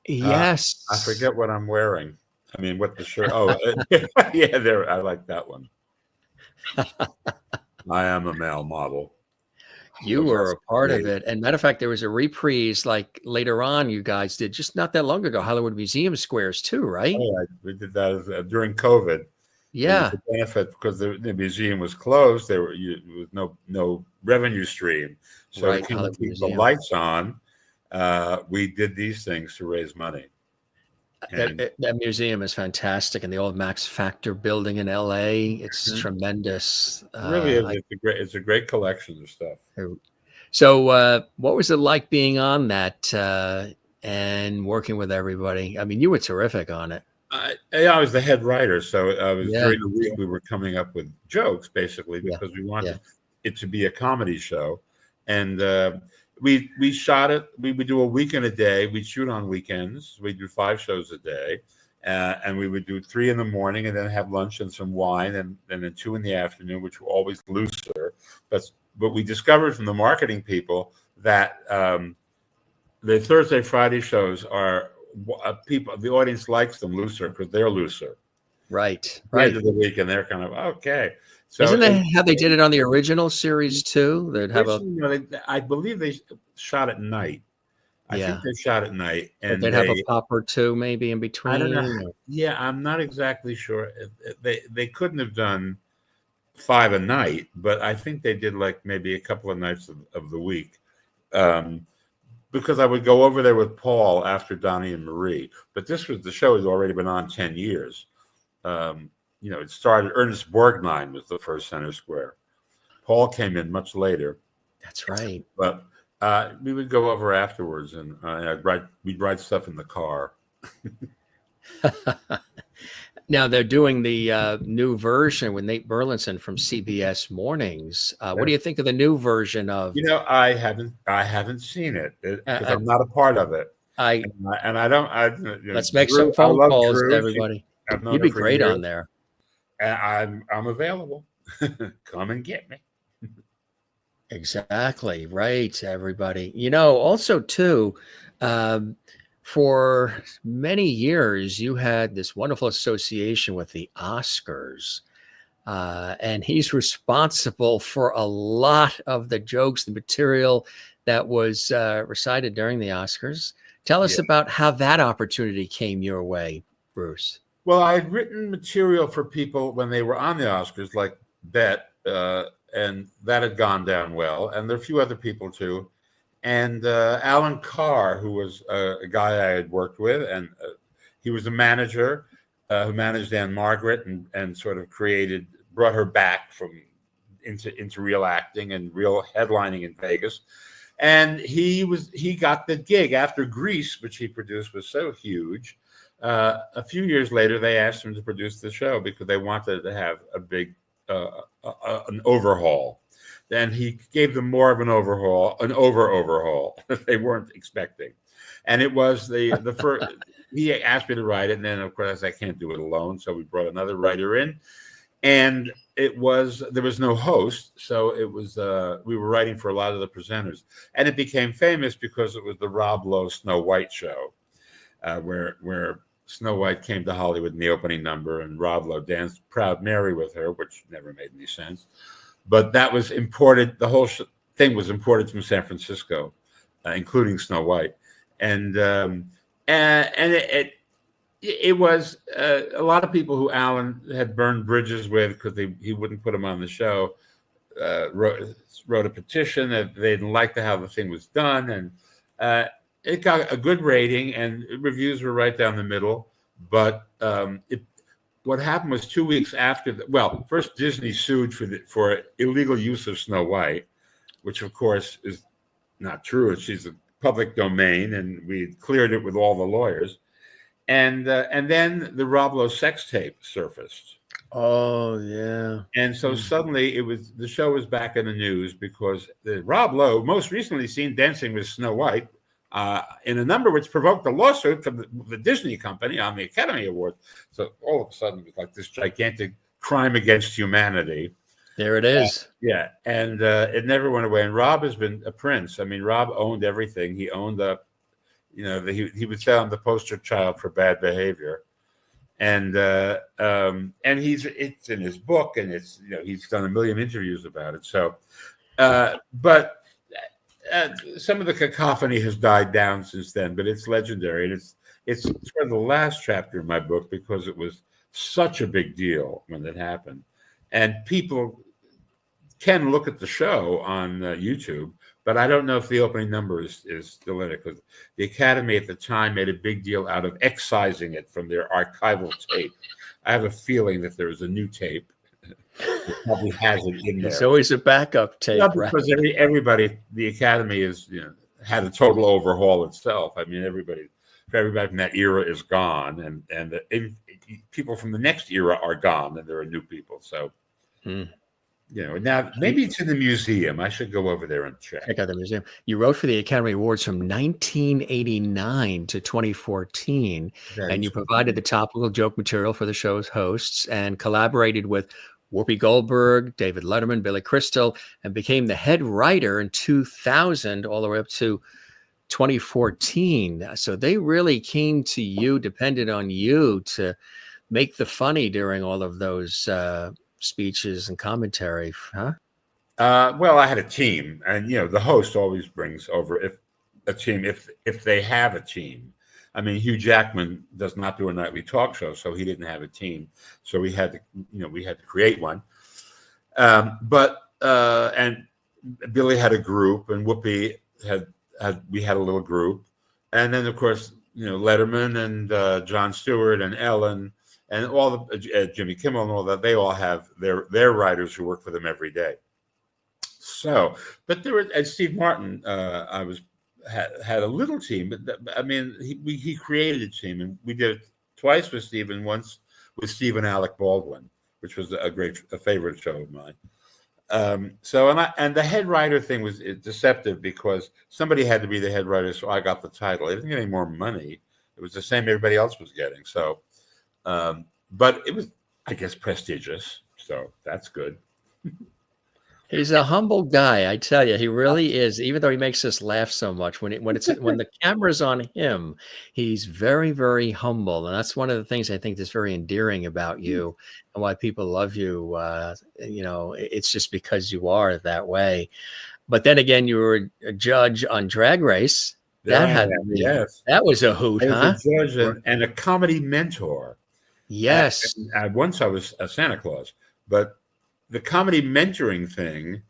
Yes. I forget what I'm wearing. What the shirt? Oh, yeah, there. I like that one. I am a male model. You were a part of it. And matter of fact, there was a reprise like later on you guys did just not that long ago, Hollywood Museum Squares too, right? Oh, we did that during COVID. Yeah. The benefit, because the museum was closed, there was no revenue stream. So to keep the lights on, we did these things to raise money. That museum is fantastic, and the old Max Factor building in LA, it's tremendous. Really is. It's a great collection of stuff. So what was it like being on that and working with everybody? You were terrific on it. I was the head writer, so during the week we were coming up with jokes, basically, because we wanted it to be a comedy show. And we shot it. We would do a week and a day. We'd shoot on weekends. We'd do 5 shows a day. And we would do 3 in the morning and then have lunch and some wine, and then 2 in the afternoon, which were always looser. But we discovered from the marketing people that the Thursday, Friday shows are the audience likes them looser because they're looser. Right. End of the week, and they're kind of okay. So isn't that how they did it on the original series too? They'd have I believe they shot at night. I think they shot at night, and they'd have a pop or two maybe in between. I don't know. Yeah, I'm not exactly sure. They couldn't have done 5 a night, but I think they did like maybe a couple of nights of the week. Because I would go over there with Paul after Donnie and Marie, but the show had already been on 10 years. It started. Ernest Borgnine was the first center square. Paul came in much later. That's right. But we would go over afterwards, and we'd write stuff in the car. Now they're doing the new version with Nate Burleson from CBS Mornings. What do you think of the new version of? I haven't seen it because Uh, I'm not a part of it, I and I don't. Let's make Drew, some I phone love calls to Drew. everybody. I've known You'd her be for great years, on there. and I'm available. Come and get me. Exactly right, everybody. Also too, um, for many years you had this wonderful association with the Oscars, and he's responsible for a lot of the jokes, the material that was recited during the Oscars. Tell us Yeah. about how that opportunity came your way, Bruce. Well, I had written material for people when they were on the Oscars, like Bette, and that had gone down well. And there are a few other people too. And Alan Carr, who was a guy I had worked with, and he was a manager who managed Anne Margaret and sort of brought her back into real acting and real headlining in Vegas. And he got the gig after Grease, which he produced, was so huge. A few years later, they asked him to produce the show because they wanted to have a big an overhaul. Then he gave them more of an overhaul that they weren't expecting, and it was the first. He asked me to write it, and then of course I can't do it alone, so we brought another writer in, and there was no host, so it was we were writing for a lot of the presenters, and it became famous because it was the Rob Lowe Snow White show, where Snow White came to Hollywood in the opening number, and Rob Lowe danced Proud Mary with her, which never made any sense. But that was imported. The whole thing was imported from San Francisco, including Snow White, and it was a lot of people who Alan had burned bridges with because he wouldn't put them on the show. Wrote a petition that they didn't like how the thing was done, and it got a good rating, and reviews were right down the middle. But what happened was 2 weeks after first Disney sued for illegal use of Snow White, which of course is not true. She's a public domain, and we cleared it with all the lawyers. And then the Rob Lowe sex tape surfaced. Oh yeah. And so suddenly the show was back in the news because Rob Lowe, most recently seen dancing with Snow White, in a number which provoked a lawsuit from the Disney company on the Academy Awards. So all of a sudden, it was like this gigantic crime against humanity. There it is. Yeah, and it never went away. And Rob has been a prince. I mean, Rob owned everything. He owned he would say I'm the poster child for bad behavior, and it's in his book, and he's done a million interviews about it. So, but. Some of the cacophony has died down since then, but it's legendary, and it's sort of the last chapter in my book because it was such a big deal when it happened, and people can look at the show on YouTube, but I don't know if the opening number is still in it because the Academy at the time made a big deal out of excising it from their archival tape. I have a feeling that there is a new tape. It probably has it in there. It's always a backup tape, right? Because everybody, the Academy is had a total overhaul itself. I mean, everybody from that era is gone, and people from the next era are gone, and there are new people. So, now maybe it's in the museum. I should go over there and check out the museum. You wrote for the Academy Awards from 1989 to 2014, and you provided the topical joke material for the show's hosts and collaborated with Whoopi Goldberg, David Letterman, Billy Crystal, and became the head writer in 2000 all the way up to 2014. So they really came to you, depended on you to make the funny during all of those speeches and commentary, huh? Well, I had a team, and the host always brings over if they have a team. I mean, Hugh Jackman does not do a nightly talk show, so he didn't have a team. So we had to create one. But Billy had a group, and Whoopi we had a little group, and then of course Letterman and Jon Stewart and Ellen and all the Jimmy Kimmel and all that. They all have their writers who work for them every day. So, but there were Steve Martin. Had a little team, but I mean, he created a team, and we did it twice with Steve, and once with Stephen Alec Baldwin, which was a favorite show of mine. And the head writer thing was deceptive because somebody had to be the head writer, so I got the title. I didn't get any more money. It was the same everybody else was getting. So, but it was, I guess, prestigious. So that's good. He's a humble guy, I tell you. He really is. Even though he makes us laugh so much, when the camera's on him, he's very, very humble, and that's one of the things I think that's very endearing about you, and why people love you. It's just because you are that way. But then again, you were a judge on Drag Race. Yes, that was a hoot, I was huh? a judge and a comedy mentor. Yes. Once I was a Santa Claus, but the comedy mentoring thing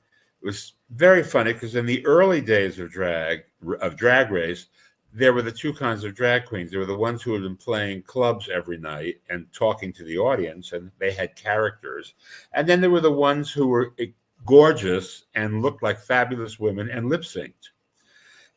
was very funny because in the early days of Drag Race, there were the two kinds of drag queens. There were the ones who had been playing clubs every night and talking to the audience, and they had characters. And then there were the ones who were gorgeous and looked like fabulous women and lip synced.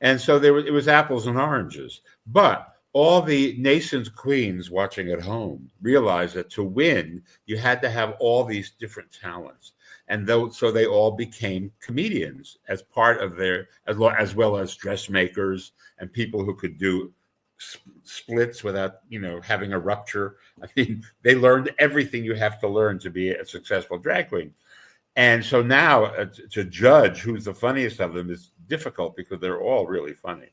And so it was apples and oranges. But all the nascent queens watching at home realized that to win, you had to have all these different talents. And so they all became comedians as part of as well as dressmakers and people who could do splits without, having a rupture. I mean, they learned everything you have to learn to be a successful drag queen. And so now to judge who's the funniest of them is difficult because they're all really funny.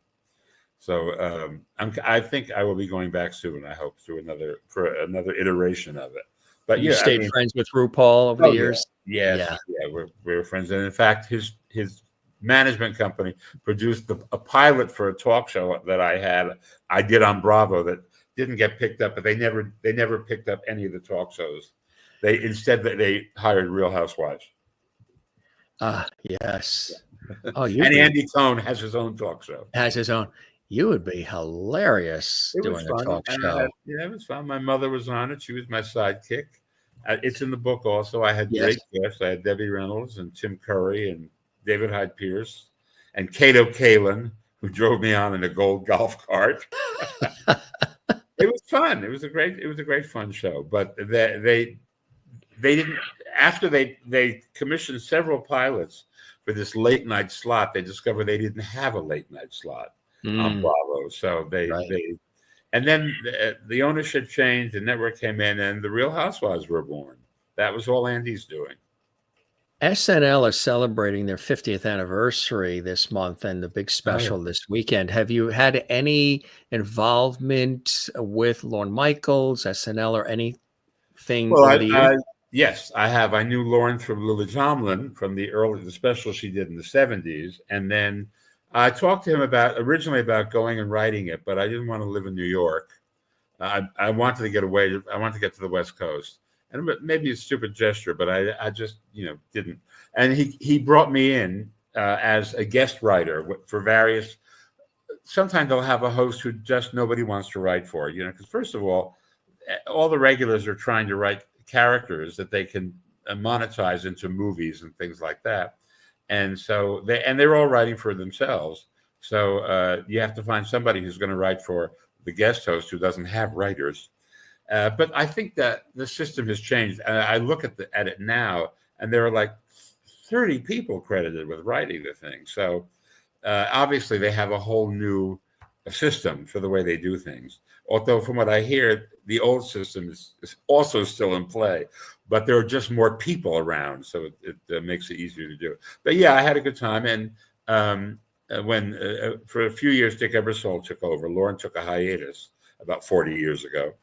So I think I will be going back soon. I hope for another iteration of it. But you stayed friends with RuPaul over the years. Yeah, we're friends. And in fact, his management company produced a pilot for a talk show that I did on Bravo that didn't get picked up. But they never picked up any of the talk shows. Instead they hired Real Housewives. Yes. Oh, Andy Cohen has his own talk show. Has his own. You would be hilarious doing a talk show. It was fun. My mother was on it. She was my sidekick. It's in the book also. I had great guests. I had Debbie Reynolds and Tim Curry and David Hyde Pierce and Kato Kalin, who drove me on in a gold golf cart. It was fun. It was a great fun show. But they didn't, after they commissioned several pilots for this late night slot, they discovered they didn't have a late night slot on Bravo. So and then the ownership changed, the network came in, and the Real Housewives were born. That was all Andy's doing. SNL is celebrating their 50th anniversary this month and the big special this weekend. Have you had any involvement with Lorne Michaels, SNL, or anything? Well, yes, I have. I knew Lorne from Lily Tomlin from the special she did in the 70s. And then I talked to him originally about going and writing it, but I didn't want to live in New York. I wanted to get away. I wanted to get to the West Coast. And maybe a stupid gesture, but I just, didn't. And he brought me in as a guest writer for various. Sometimes they'll have a host who just nobody wants to write for, because first of all the regulars are trying to write characters that they can monetize into movies and things like that. And so they're all writing for themselves. So you have to find somebody who's going to write for the guest host who doesn't have writers. But I think that the system has changed. I look at it now, and there are like 30 people credited with writing the thing. So obviously they have a whole new system for the way they do things. Although from what I hear, the old system is also still in play, but there are just more people around, so it makes it easier to do. But yeah, I had a good time. And when for a few years Dick Ebersol took over, Lorne took a hiatus about 40 years ago.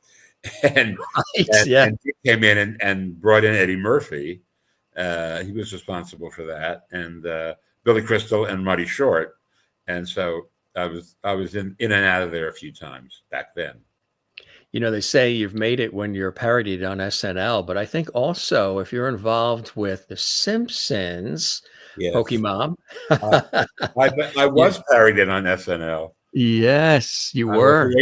And Dick came in and brought in Eddie Murphy. He was responsible for that, and Billy Crystal and Marty Short. And so I was in and out of there a few times back then. They say you've made it when you're parodied on SNL, but I think also if you're involved with The Simpsons, Pokemon. I was parodied on SNL. Yes, you were.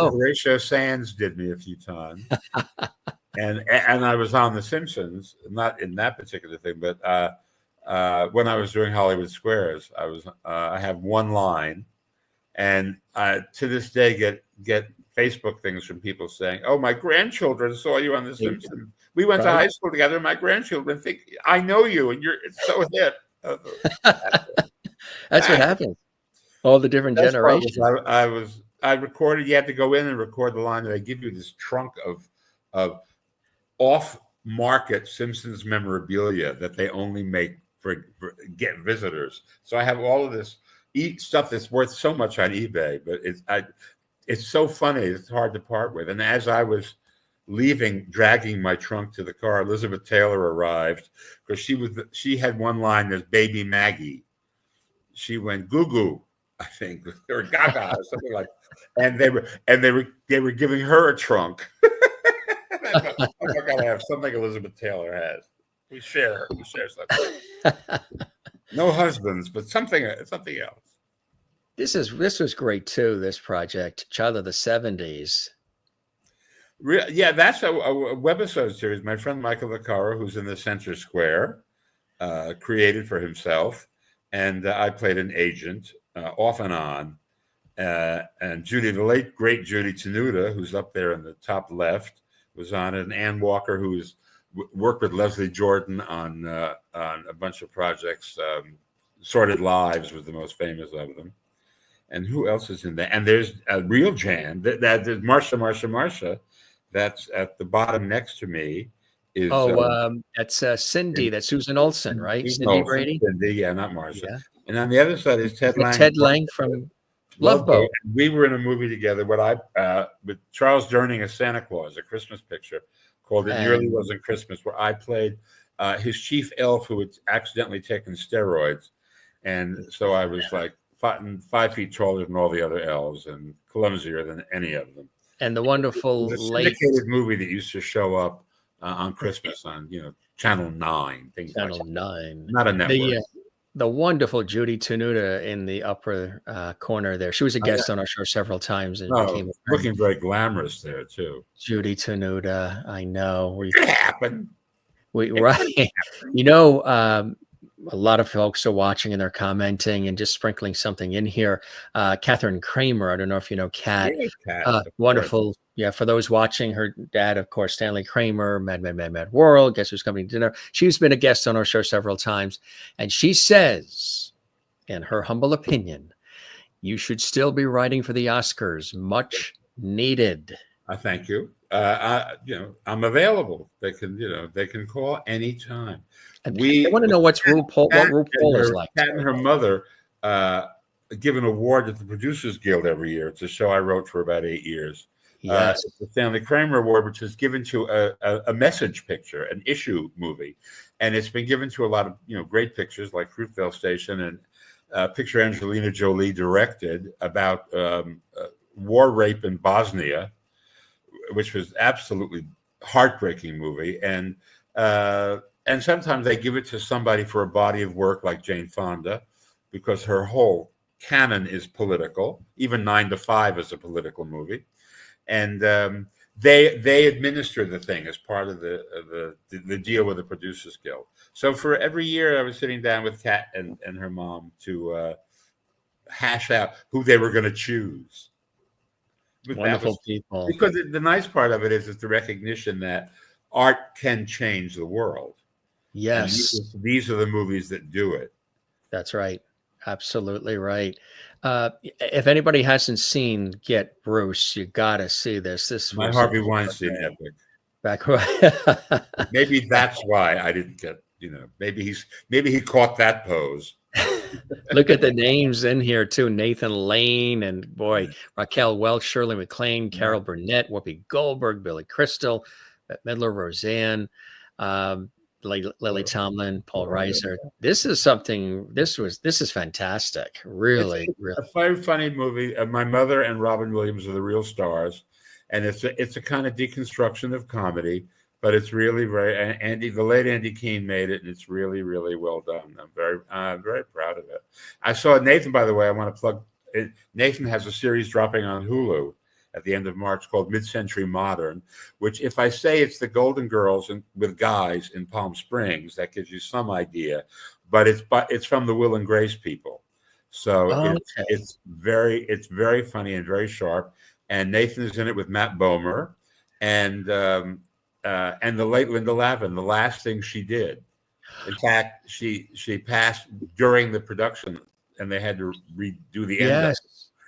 Horatio Sands did me a few times. and I was on The Simpsons, not in that particular thing, but when I was doing Hollywood Squares, I have one line, and to this day get Facebook things from people saying, "Oh, my grandchildren saw you on The Simpsons. We went to Right. high school together. My grandchildren think I know you, and it's so hit." That's what happens. All the different Best part generations. I recorded. You had to go in and record the line, and they give you this trunk of off-market Simpsons memorabilia that they only make for get visitors. So I have all of this stuff that's worth so much on eBay, but it's so funny. It's hard to part with. And as I was leaving, dragging my trunk to the car, Elizabeth Taylor arrived because she had one line as Baby Maggie. She went goo goo, I think, or gaga or something like that. And they were giving her a trunk. I gotta have something Elizabeth Taylor has. We share something. No husbands, but something else. This was great too. This project, Child of the 70s. Yeah, that's a webisode series. My friend Michael Vaccaro, who's in the Center Square, created for himself, and I played an agent off and on. And Judy, the late great Judy Tenuta, who's up there in the top left, was on it. And Ann Walker, who's worked with Leslie Jordan on a bunch of projects. Sordid Lives was the most famous of them. And who else is in there? And there's a real jam. There's Marsha. That's at the bottom next to me. That's Cindy. That's Susan Olsen, right? Cindy Brady. Cindy, yeah, not Marsha. Yeah. And on the other side is Ted Lang. Ted Lang from Love Boat. We were in a movie together. With Charles Durning as Santa Claus, a Christmas picture called "It Nearly Wasn't Christmas," where I played his chief elf who had accidentally taken steroids, and so I was like 5 feet taller than all the other elves and clumsier than any of them. And the wonderful syndicated movie that used to show up on Christmas on Channel 9, things Channel like that. 9, not a network. The wonderful Judy Tenuta in the upper corner there. She was a guest on our show several times and became looking very glamorous there too. Judy Tenuta, I know. It happened. Right. A lot of folks are watching and they're commenting and just sprinkling something in here. Catherine Kramer, I don't know if you know Kat. Wonderful. Yeah, for those watching, her dad, of course, Stanley Kramer, Mad World, Guess Who's Coming to Dinner. She's been a guest on our show several times. And she says, in her humble opinion, you should still be writing for the Oscars. Much needed. Thank you. I'm available. They can call anytime. I want to know what RuPaul is like. Kat and her mother give an award at the Producers Guild every year. It's a show I wrote for about 8 years. Yes. It's the Stanley Kramer Award, which is given to a message picture, an issue movie, and it's been given to a lot of great pictures like Fruitvale Station and a picture Angelina Jolie directed about war rape in Bosnia, which was absolutely heartbreaking movie, and sometimes they give it to somebody for a body of work like Jane Fonda, because her whole canon is political. Even 9 to 5 is a political movie, and they administer the thing as part of the deal with the Producers Guild. So for every year, I was sitting down with Kat and her mom to hash out who they were going to choose. Wonderful people. Because the nice part of it is the recognition that art can change the world. Yes. And these are the movies that do it. That's right. Absolutely right. If anybody hasn't seen Get Bruce, you got to see this. This my Harvey Weinstein epic. Maybe that's why I didn't get, maybe he caught that pose. Look at the names in here too. Nathan Lane and Raquel Welch, Shirley MacLaine, Carol Burnett, Whoopi Goldberg, Billy Crystal, Bette Midler, Roseanne, Lily Tomlin, Paul Reiser. This is something. This is fantastic. Really, really. A very funny movie. My mother and Robin Williams are the real stars, and it's a kind of deconstruction of comedy. But it's really the late Andy Keene made it, and it's really, really well done. I'm very proud of it. I saw Nathan, by the way. I want to plug it. Nathan has a series dropping on Hulu at the end of March called Mid-Century Modern, which, if I say it's the Golden Girls with guys in Palm Springs, that gives you some idea. But it's from the Will and Grace people, so it's very funny and very sharp. and Nathan is in it with Matt Bomer, and the late Linda Lavin. The last thing she did, in fact, she passed during the production, and they had to redo the end. Yes.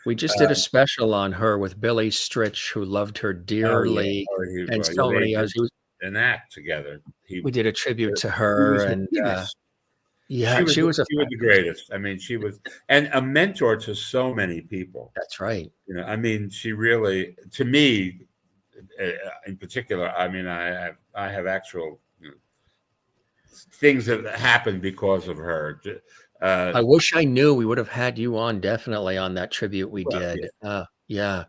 We just did a special on her with Billy Stritch, who loved her dearly, and so many others. An act together. We did a tribute to her, and she was the greatest. I mean, she was, and a mentor to so many people. That's right. You know, I mean, she really, to me, in particular. I mean, I have actual things that happened because of her. I wish I knew. We would have had you on definitely on that tribute we did. Yeah.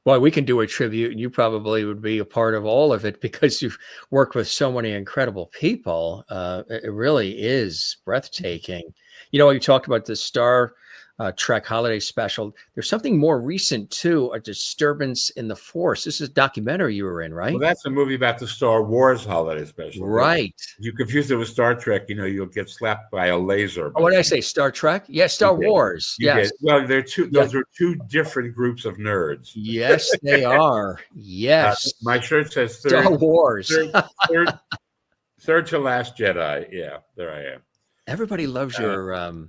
Boy, we can do a tribute, and you probably would be a part of all of it because you've worked with so many incredible people. It really is breathtaking. You know, you talked about the Star Trek holiday special. There's something more recent too, A Disturbance in the Force. This is a documentary you were in, right? Well, that's a movie about the Star Wars holiday special. Right. If you confuse it with Star Trek, you know, you'll get slapped by a laser. Oh, what did I say? Star Trek? Yes, Star Wars. Yes. Well, they're two. Those are two different groups of nerds. Yes, they are. Yes. My shirt says Star Wars. Third to last Jedi. Yeah, there I am. Everybody loves your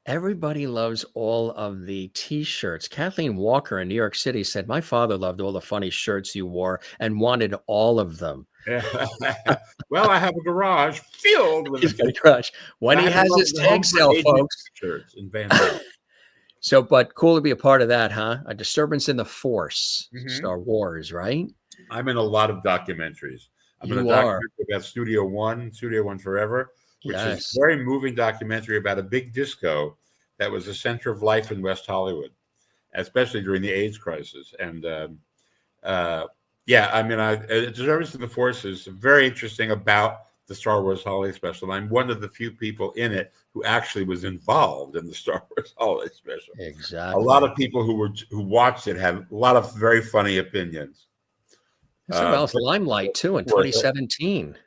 everybody loves all of the T-shirts. Kathleen Walker in New York City said, my father loved all the funny shirts you wore and wanted all of them. Well, I have a garage filled with He's got a garage. When he has his tag sale, folks. Shirts in Van So, but cool to be a part of that, huh? A Disturbance in the Force, Star Wars, right? I'm in a lot of documentaries. I'm in a documentary about Studio One Forever, which is a very moving documentary about a big disco that was the center of life in West Hollywood, especially during the AIDS crisis. And I mean, Disturbance in the Force is very interesting about the Star Wars holiday special. I'm one of the few people in it who actually was involved in the Star Wars holiday special. Exactly. A lot of people who watched it had a lot of very funny opinions. It's Limelight too in 2017.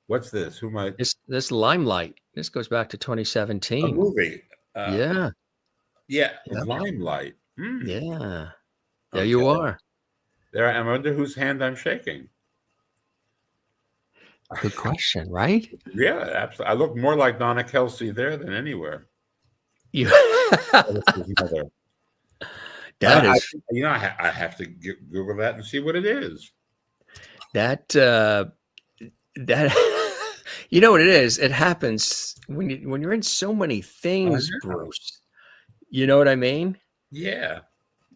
What's this? Who might this Limelight? This goes back to 2017. A movie. Yeah. Limelight. Yeah. There you are. There. I wonder whose hand I'm shaking. Good question, right? Yeah, absolutely. I look more like Donna Kelsey there than anywhere. You. I have to Google that and see what it is. That you know what it is. It happens when you're in so many things, Bruce. You know what I mean? Yeah,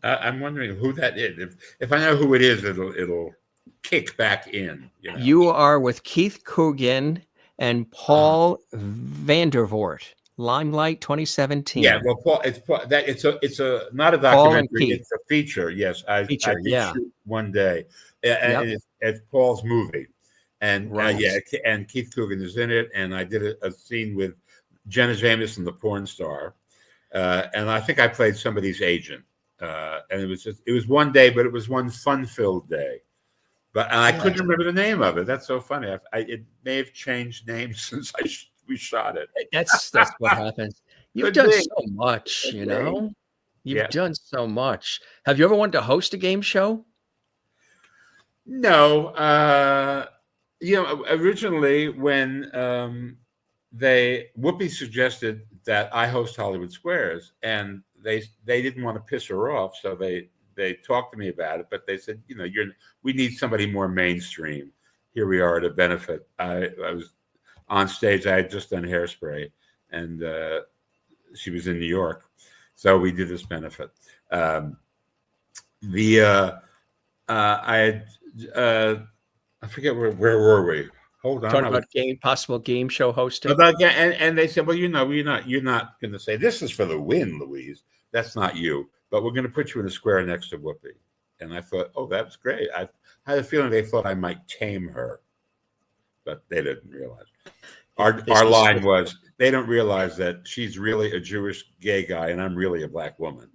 I'm wondering who that is. If I know who it is, it'll kick back in. You know? You are with Keith Coogan and Paul Vandervoort. Limelight 2017. Yeah, well, Paul, it's a not a documentary. It's a feature. Yes, I did shoot one day, and it's Paul's movie, and and Keith Coogan is in it, and I did a scene with Jenna Jameson, the porn star, and I think I played somebody's agent, and it was one day, but it was one fun-filled day, and I couldn't remember the name of it. That's so funny. It may have changed names since we shot it. That's what happens. You've done so much, you know. You've done so much. Have you ever wanted to host a game show? No. Originally when Whoopi suggested that I host Hollywood Squares, and they didn't want to piss her off, so they talked to me about it, but they said, we need somebody more mainstream. Here we are at a benefit. I was on stage. I had just done Hairspray, and she was in New York, so we did this benefit. I forget where were we? Hold on. Talking about possible game show hosting. And they said, well, you're not going to say this is for the win, Louise. That's not you. But we're going to put you in a square next to Whoopi. And I thought, oh, that's great. I had a feeling they thought I might tame her, but they didn't realize. Our line was, they don't realize that she's really a Jewish gay guy and I'm really a black woman.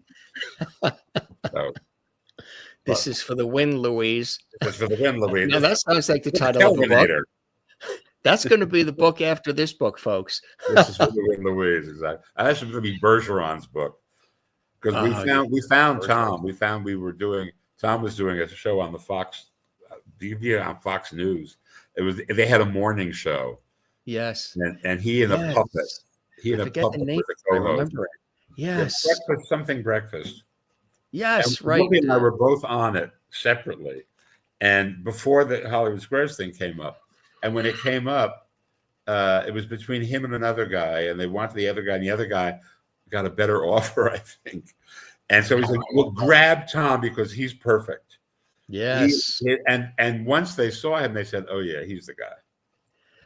This is for the win, Louise. This is for the win, Louise. No, that sounds like the title of the book. That's going to be the book after this book, folks. This is for the win, Louise. Exactly. That's going to be Bergeron's book. because Oh, we found perfect. Tom. Tom was doing a show on the Fox, DVD on Fox News. They had a morning show, Yes. and he and a puppet. Yes. He I and a forget the puppet name. were the I co-host. remember it. Yeah, Yes. breakfast. And Yes, right. Whoopi and I were both on it separately. And before the Hollywood Squares thing came up, and when it came up, it was between him and another guy, and they wanted the other guy, and the other guy got a better offer, I think. And so he said, "Well, grab Tom because he's perfect." Yes. And once they saw him, they said, "Oh yeah, he's the guy."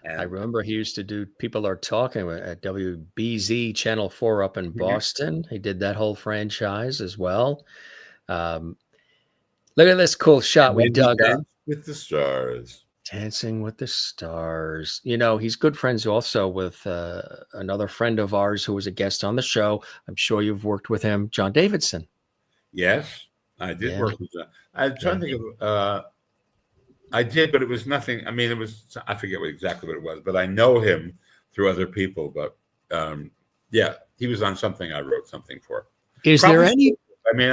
I And remember he used to do People Are Talking at WBZ Channel 4 up in Boston. He did that whole franchise as well. Um, Look at this cool shot we then he dug up. danced with the stars. Dancing with the Stars. You know, he's good friends also with another friend of ours who was a guest on the show. I'm sure you've worked with him, John Davidson. Yes, I did Yeah. work with John. I'm trying to think of. I did, but it was nothing. I mean, it was. I forget exactly what it was, but I know him through other people. But yeah, he was on something I wrote something for. Is Probably, there any? I mean,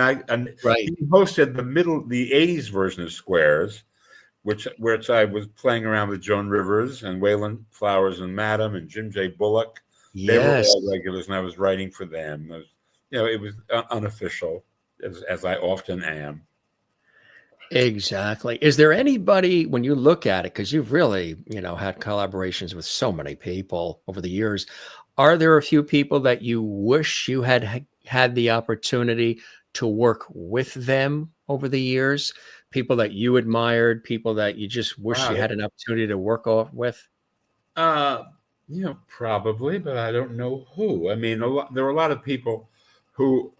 Right. he hosted the '80s version of Squares, which I was playing around with Joan Rivers and Waylon Flowers and Madam and Jim J. Bullock. They were Yes. all regulars, and I was writing for them. It was unofficial, as I often am. Exactly. Is there anybody, when you look at it, because you've really, had collaborations with so many people over the years, are there a few people that you wish you had the opportunity to work with them over the years? People that you admired, people that you just wish you Wow. had an opportunity to work with? Probably, but I don't know who. I mean, there were a lot of people who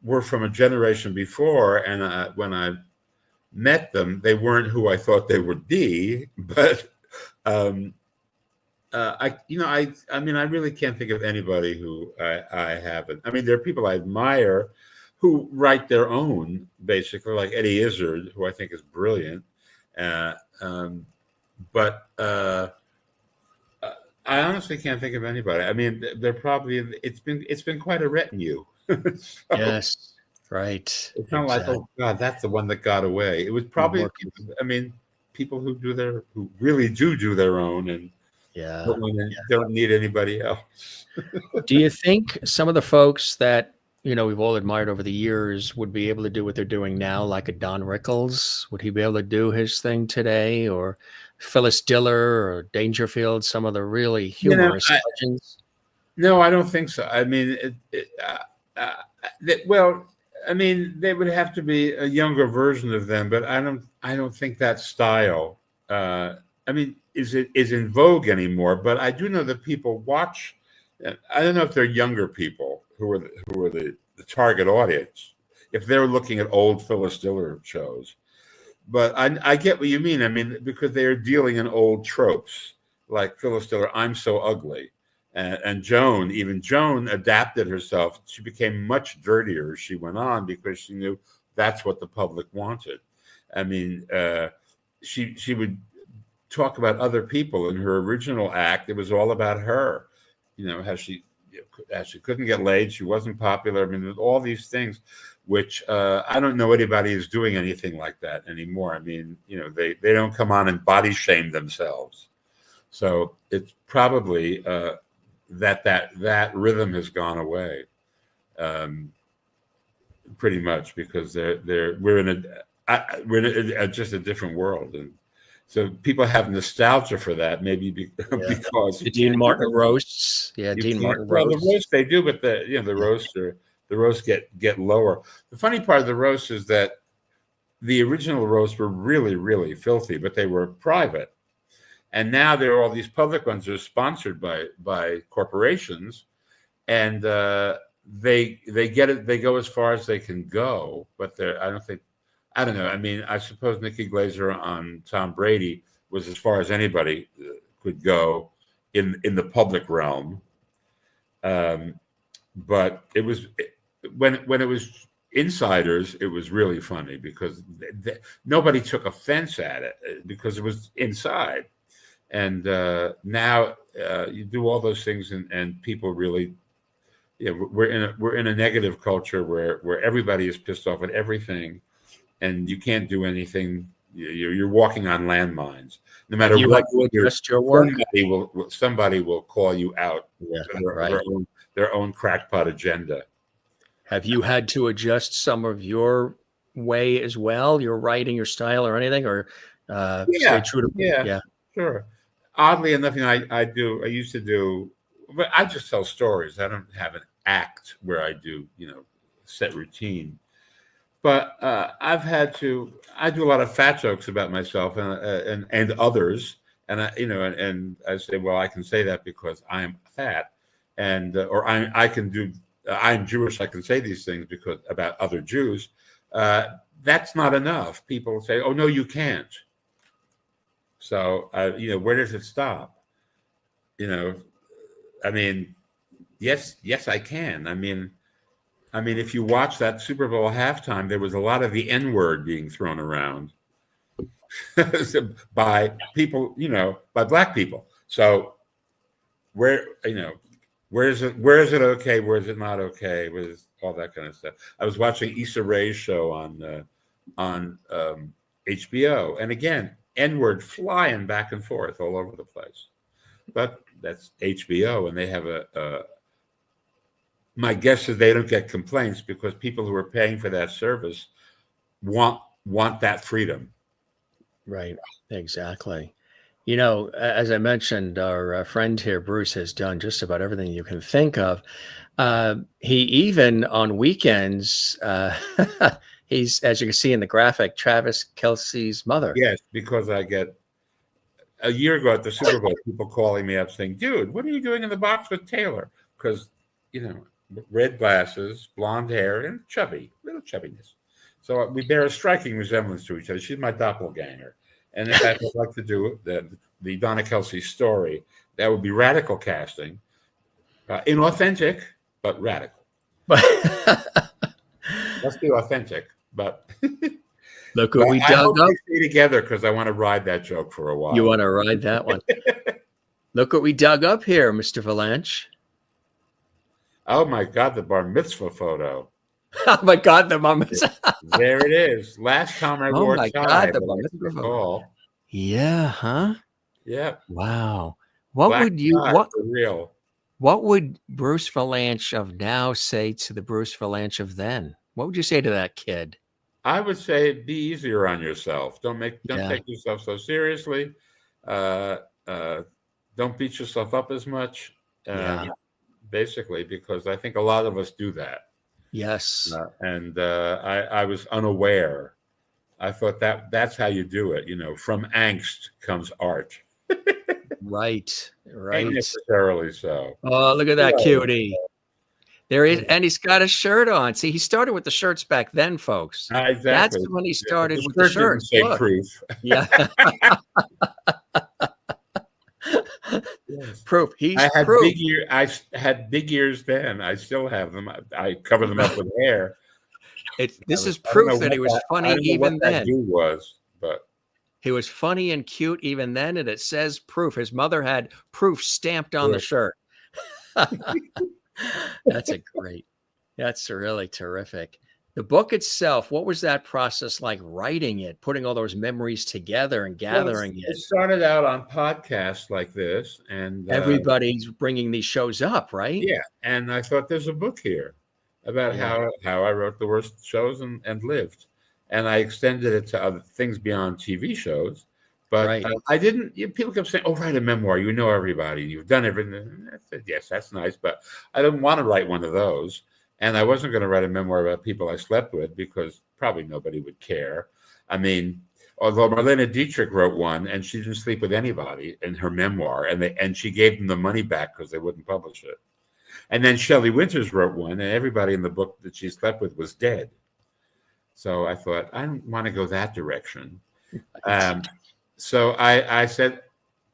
were from a generation before, and when I met them, they weren't who I thought they would be. But I mean, I really can't think of anybody who I haven't. I mean, there are people I admire who write their own, basically, like Eddie Izzard, who I think is brilliant. But I honestly can't think of anybody. I mean, they're probably it's been quite a retinue. So Yes. Right. it's not like, oh God, that's the one that got away. It was probably, I mean, people who really do their own and Yeah. don't need anybody else. Do you think some of the folks that we've all admired over the years would be able to do what they're doing now, like a Don Rickles? Would he be able to do his thing today, or Phyllis Diller or Dangerfield? Some of the really humorous legends. No, I don't think so. I mean, I mean, they would have to be a younger version of them, but I don't think that style. I mean, is in vogue anymore? But I do know that people watch. I don't know if they're younger people who are the target audience, if they're looking at old Phyllis Diller shows. But I get what you mean. I mean, because they are dealing in old tropes, like Phyllis Diller, I'm so ugly. And Joan adapted herself. She became much dirtier as she went on because she knew that's what the public wanted. I mean, she would talk about other people in her original act. It was all about her, how she couldn't get laid, she wasn't popular. I mean, all these things, which I don't know anybody is doing anything like that anymore. I mean, they don't come on and body shame themselves. So it's probably that rhythm has gone away, pretty much, because we're in just a different world, and so people have nostalgia for that, maybe because the Dean Martin roasts. Yeah, Dean Martin roasts. Well, the roast they do, but the roasts get lower. The funny part of the roast is that the original roasts were really, really filthy, but they were private. And now there are all these public ones that are sponsored by corporations, and they get it. They go as far as they can go, but I don't know. I mean, I suppose Nikki Glaser on Tom Brady was as far as anybody could go in the public realm. But it was when it was insiders, it was really funny because nobody took offense at it because it was inside. And now you do all those things, and people really yeah, we're in a negative culture where everybody is pissed off at everything, and you can't do anything. You're walking on landmines. No matter Have you what had to you do, adjust your work? somebody will call you out Yeah, for right. their own crackpot agenda. Have you had to adjust some of your way as well, your writing, your style, or anything, or stay Yeah, true to? yeah, Yeah, sure. Oddly enough, I used to do, but I just tell stories. I don't have an act where I do, set routine. But I do a lot of fat jokes about myself and others, and I say, well, I can say that because I'm fat, and or I can do, I'm Jewish. I can say these things because about other Jews. That's not enough. People say, oh no, you can't. So where does it stop? I mean, yes, I can. I mean, if you watch that Super Bowl halftime, there was a lot of the N word being thrown around by people, by black people. So where is it okay? Where is it not okay? With all that kind of stuff. I was watching Issa Rae's show on HBO, and again, N word flying back and forth all over the place. But that's HBO, and they have my guess is they don't get complaints because people who are paying for that service want that freedom. right. Exactly. As I mentioned, our friend here, Bruce, has done just about everything you can think of. He even on weekends, he's, as you can see in the graphic, Travis Kelce's mother. Yes, because I get a year ago at the Super Bowl, people calling me up saying, "Dude, what are you doing in the box with Taylor?" Because red glasses, blonde hair, and little chubbiness. So we bear a striking resemblance to each other. She's my doppelganger. And in fact, I'd like to do the Donna Kelsey story. That would be radical casting, inauthentic but radical. Let's be authentic, but Look what we dug up. We stay together because I want to ride that joke for a while. You want to ride that one? Look what we dug up here, Mr. Vilanch. Oh my God, the bar mitzvah photo. Oh my God, the bar mitzvah. There it is. Last time I wore tie. God, the bar mitzvah photo. Yeah, huh? Yeah. Wow. For real? What would Bruce Vilanch of now say to the Bruce Vilanch of then? What would you say to that kid? I would say be easier on yourself. Don't take yourself so seriously. Don't beat yourself up as much. Basically, because I think a lot of us do that. Yes. And I was unaware. I thought that's how you do it. From angst comes art. Right. Ain't necessarily so. Oh, look at that cutie. There is, and he's got a shirt on. See, he started with the shirts back then, folks. Exactly. That's when he started with the shirts. Didn't say proof. Yeah. Yes. Proof. I had big ears then. I still have them. I cover them up with hair. This is proof that he was funny even then. But he was funny and cute even then, and it says proof. His mother had proof stamped on the shirt. That's really terrific. The book itself, what was that process like writing it, putting all those memories together and gathering it? It started out on podcasts like this, and everybody's bringing these shows up, right? Yeah, and I thought there's a book here about how I wrote the worst shows and lived, and I extended it to other things beyond TV shows. But I didn't. People kept saying, "Oh, write a memoir. You know everybody. You've done everything." I said, "Yes, that's nice," but I didn't want to write one of those. And I wasn't going to write a memoir about people I slept with because probably nobody would care. I mean, although Marlene Dietrich wrote one, and she didn't sleep with anybody in her memoir, and she gave them the money back because they wouldn't publish it. And then Shelley Winters wrote one, and everybody in the book that she slept with was dead. So I thought, I don't want to go that direction. So I said,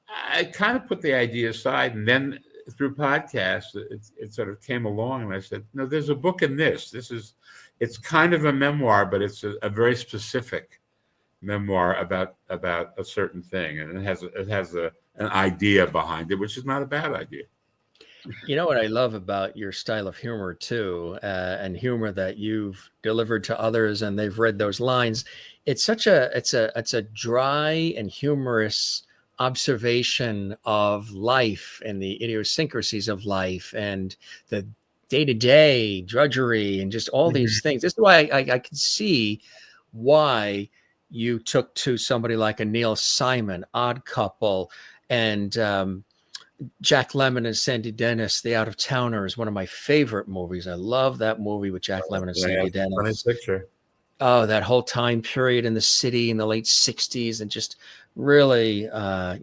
I kind of put the idea aside, and then through podcasts, it sort of came along, and I said, no, there's a book in this. It's kind of a memoir, but it's a very specific memoir about a certain thing, and it has an idea behind it, which is not a bad idea. You know what I love about your style of humor too, and humor that you've delivered to others, and they've read those lines. It's a dry and humorous observation of life and the idiosyncrasies of life and the day-to-day drudgery and just all these Mhm. things. This is why I can see why you took to somebody like a Neil Simon, Odd Couple, and Jack Lemmon and Sandy Dennis, The Out of Towner, is one of my favorite movies. I love that movie with Jack Lemmon and Yeah, Sandy it's a funny Dennis. picture. Oh, that whole time period in the city in the late 60s, and just really, you're going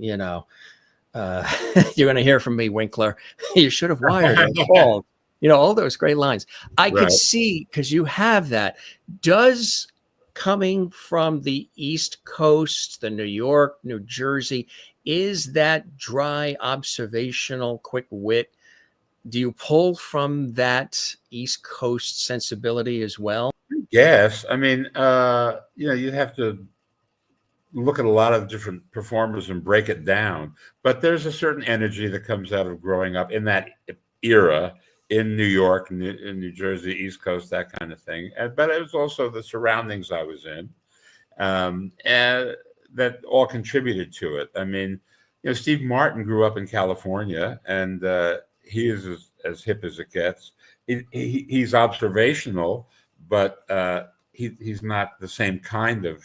to hear from me, Winkler. You should have wired or called. All those great lines. I could Right. see, because you have that. Does coming from the East Coast, the New York, New Jersey, is that dry, observational, quick wit? Do you pull from that East Coast sensibility as well? Yes. I mean, you'd have to look at a lot of different performers and break it down. But there's a certain energy that comes out of growing up in that era in New York, in New Jersey, East Coast, that kind of thing. But it was also the surroundings I was in, and that all contributed to it. I mean, Steve Martin grew up in California, and he is as hip as it gets. He's observational, but he's not the same kind of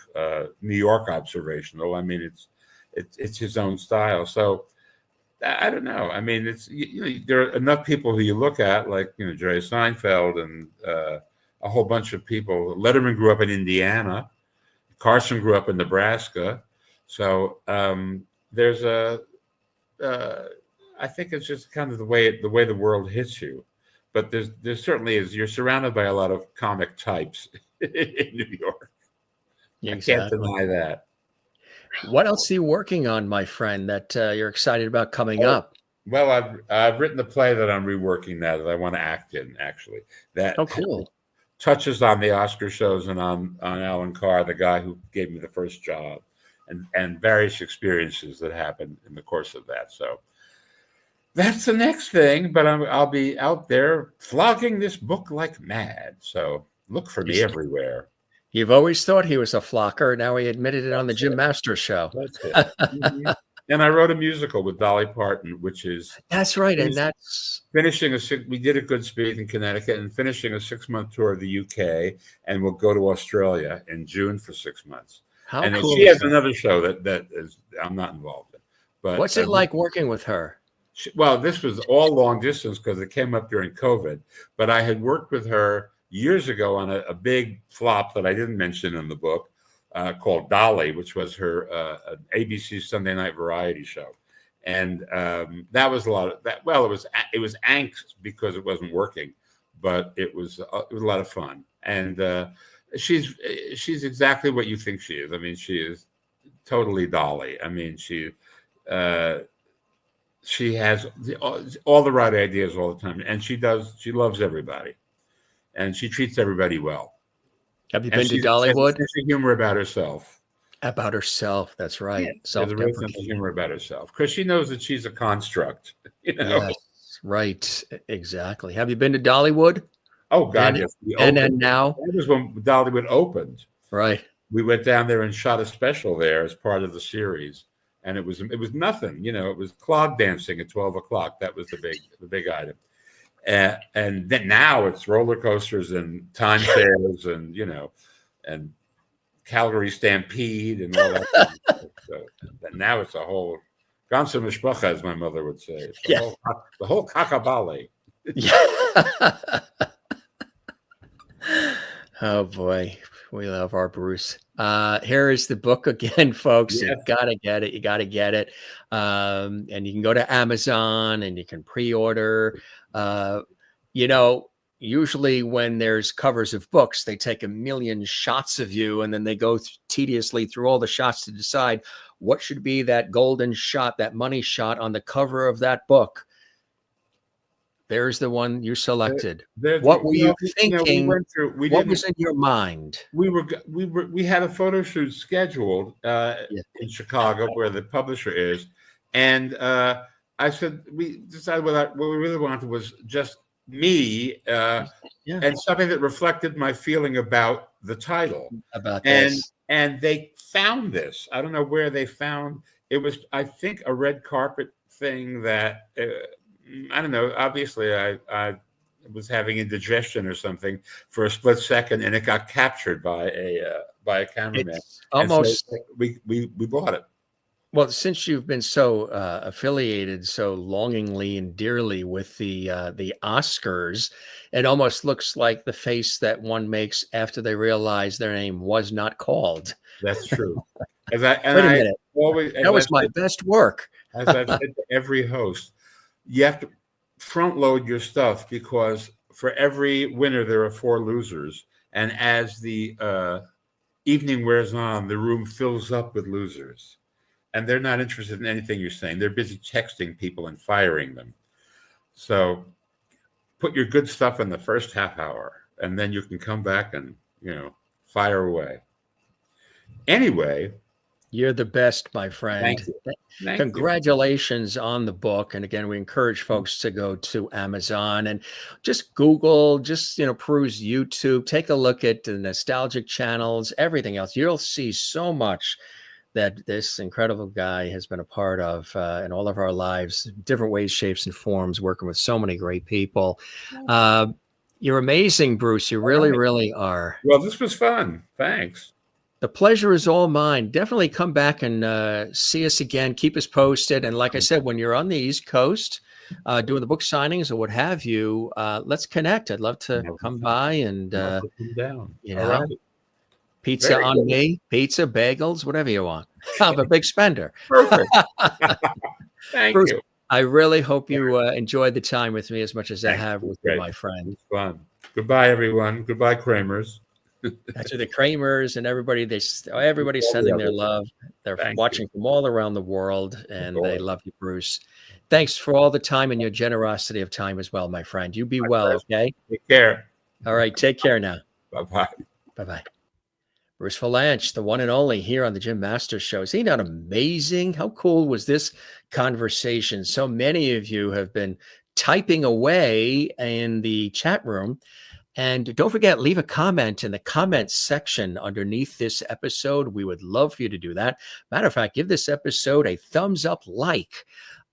New York observational. I mean, it's his own style. So I don't know. I mean, there are enough people who you look at, like Jerry Seinfeld and a whole bunch of people. Letterman grew up in Indiana. Carson grew up in Nebraska. So there's I think it's just kind of the way the world hits you. But there certainly is. You're surrounded by a lot of comic types in New York. I can't Exactly. deny that. What else are you working on, my friend, that you're excited about coming Oh, up? well, I've written a play that I'm reworking now that I want to act in. Actually, that Oh, cool. touches on the Oscar shows and on Alan Carr, the guy who gave me the first job, and various experiences that happened in the course of that. So that's the next thing. But I'll be out there flogging this book like mad. So look for me He's- everywhere. You've always thought he was a flocker. Now he admitted it on the That's Jim it. Masters show. That's it. Mhm. And I wrote a musical with Dolly Parton, which is That's right. And finished- that's finishing we did a good speed in Connecticut and finishing a 6-month tour of the UK, and we'll go to Australia in June for 6 months. how And then cool she is has that? another show that is I'm not involved in. But What's it like working with her? well, this was all long distance because it came up during COVID. But I had worked with her years ago on a big flop that I didn't mention in the book called Dolly, which was her an ABC Sunday night variety show. And that was a lot of that. Well, it was angst because it wasn't working, but it was a lot of fun. And she's exactly what you think she is. I mean, she is totally Dolly. I mean, she has all the right ideas all the time, and she loves everybody, and she treats everybody well. Have you And been to she has a Dollywood? sense of humor about herself. About herself. That's right. She has a real sense of Self-deprecating. humor about herself because she knows that she's a construct. Yes, right. Exactly. Have you been to Dollywood? Oh God, And yes. We and then opened. now, That was when Dollywood opened. right? We went down there and shot a special there as part of the series, and it was nothing. It was clog dancing at 12 o'clock. That was the big item. And then now it's roller coasters and time fairs and Calgary Stampede and all that. Kind of stuff. So but now it's a whole ganze Mishpacha, as my mother would say. It's Yeah. the whole kakabale. Yeah. Oh boy, we love our Bruce. Here is the book again, folks. You Yes. gotta get it. You gotta get it. And you can go to Amazon and you can pre-order. Usually when there's covers of books, they take a million shots of you and then they go tediously through all the shots to decide what should be that golden shot, that money shot on the cover of that book. There's the one you selected. What were you thinking? What was in your mind? We had a photo shoot scheduled in Chicago where the publisher is, and I said we decided what we really wanted was just me, Yeah, and something that reflected my feeling about the title. about And this. they found this. I don't know where they found it. Was, I think, a red carpet thing that I don't know. Obviously, I was having indigestion or something for a split second, and it got captured by a cameraman. It's And so almost we bought it. well, since you've been so affiliated so longingly and dearly with the Oscars, it almost looks like the face that one makes after they realize their name was not called. That's true. Wait Wait a minute, always, that was my best work. as I've said to every host, you have to front load your stuff, because for every winner there are 4 losers, and as the evening wears on, the room fills up with losers, and they're not interested in anything you're saying. They're busy texting people and firing them. So put your good stuff in the first half hour, and then you can come back and fire away. Anyway, You're the best, my friend. thank you. Thank you. Congratulations on the book. And again, we encourage folks to go to Amazon and just Google, just, peruse YouTube, take a look at the nostalgic channels, everything else. You'll see so much that this incredible guy has been a part of in all of our lives, different ways, shapes, and forms, working with so many great people. You're amazing, Bruce. You really, really are. Well, this was fun. Thanks. The pleasure is all mine. Definitely come back and see us again. Keep us posted. And like I said, when you're on the East Coast doing the book signings or what have you, let's connect. I'd love to come by and, Come down. Right. Pizza Very on good. me, pizza, bagels, whatever you want. I'm a big spender. Perfect. Thank Bruce, you. I really hope you enjoyed the time with me as much as I have with you, Great. my friend. It's fun. Goodbye, everyone. Goodbye, Kramers. That's the Kramers and everybody. Everybody's sending their love. They're watching from all around the world, and they love you, Bruce. Thanks for all the time and your generosity of time as well, my friend. You be well, okay? Take care. All right, take care now. Bye-bye. Bye-bye. Bruce Vilanch, the one and only, here on the Jim Masters Show. Is he not amazing? How cool was this conversation? So many of you have been typing away in the chat room. And don't forget, leave a comment in the comments section underneath this episode. We would love for you to do that. Matter of fact, give this episode a thumbs up like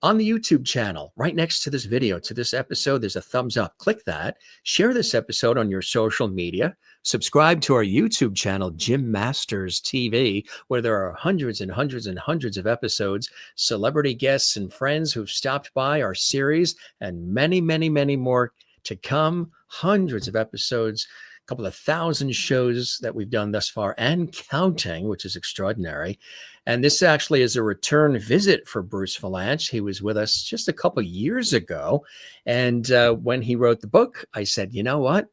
on the YouTube channel. Right next to this video, to this episode, there's a thumbs up. Click that. Share this episode on your social media. Subscribe to our YouTube channel, Jim Masters TV, where there are hundreds and hundreds and hundreds of episodes, celebrity guests and friends who've stopped by our series, and many, many, many more to come. Hundreds of episodes, a couple of thousand shows that we've done thus far and counting, which is extraordinary. And this actually is a return visit for Bruce Vilanch. He was with us just a couple of years ago. And when he wrote the book, I said, you know what?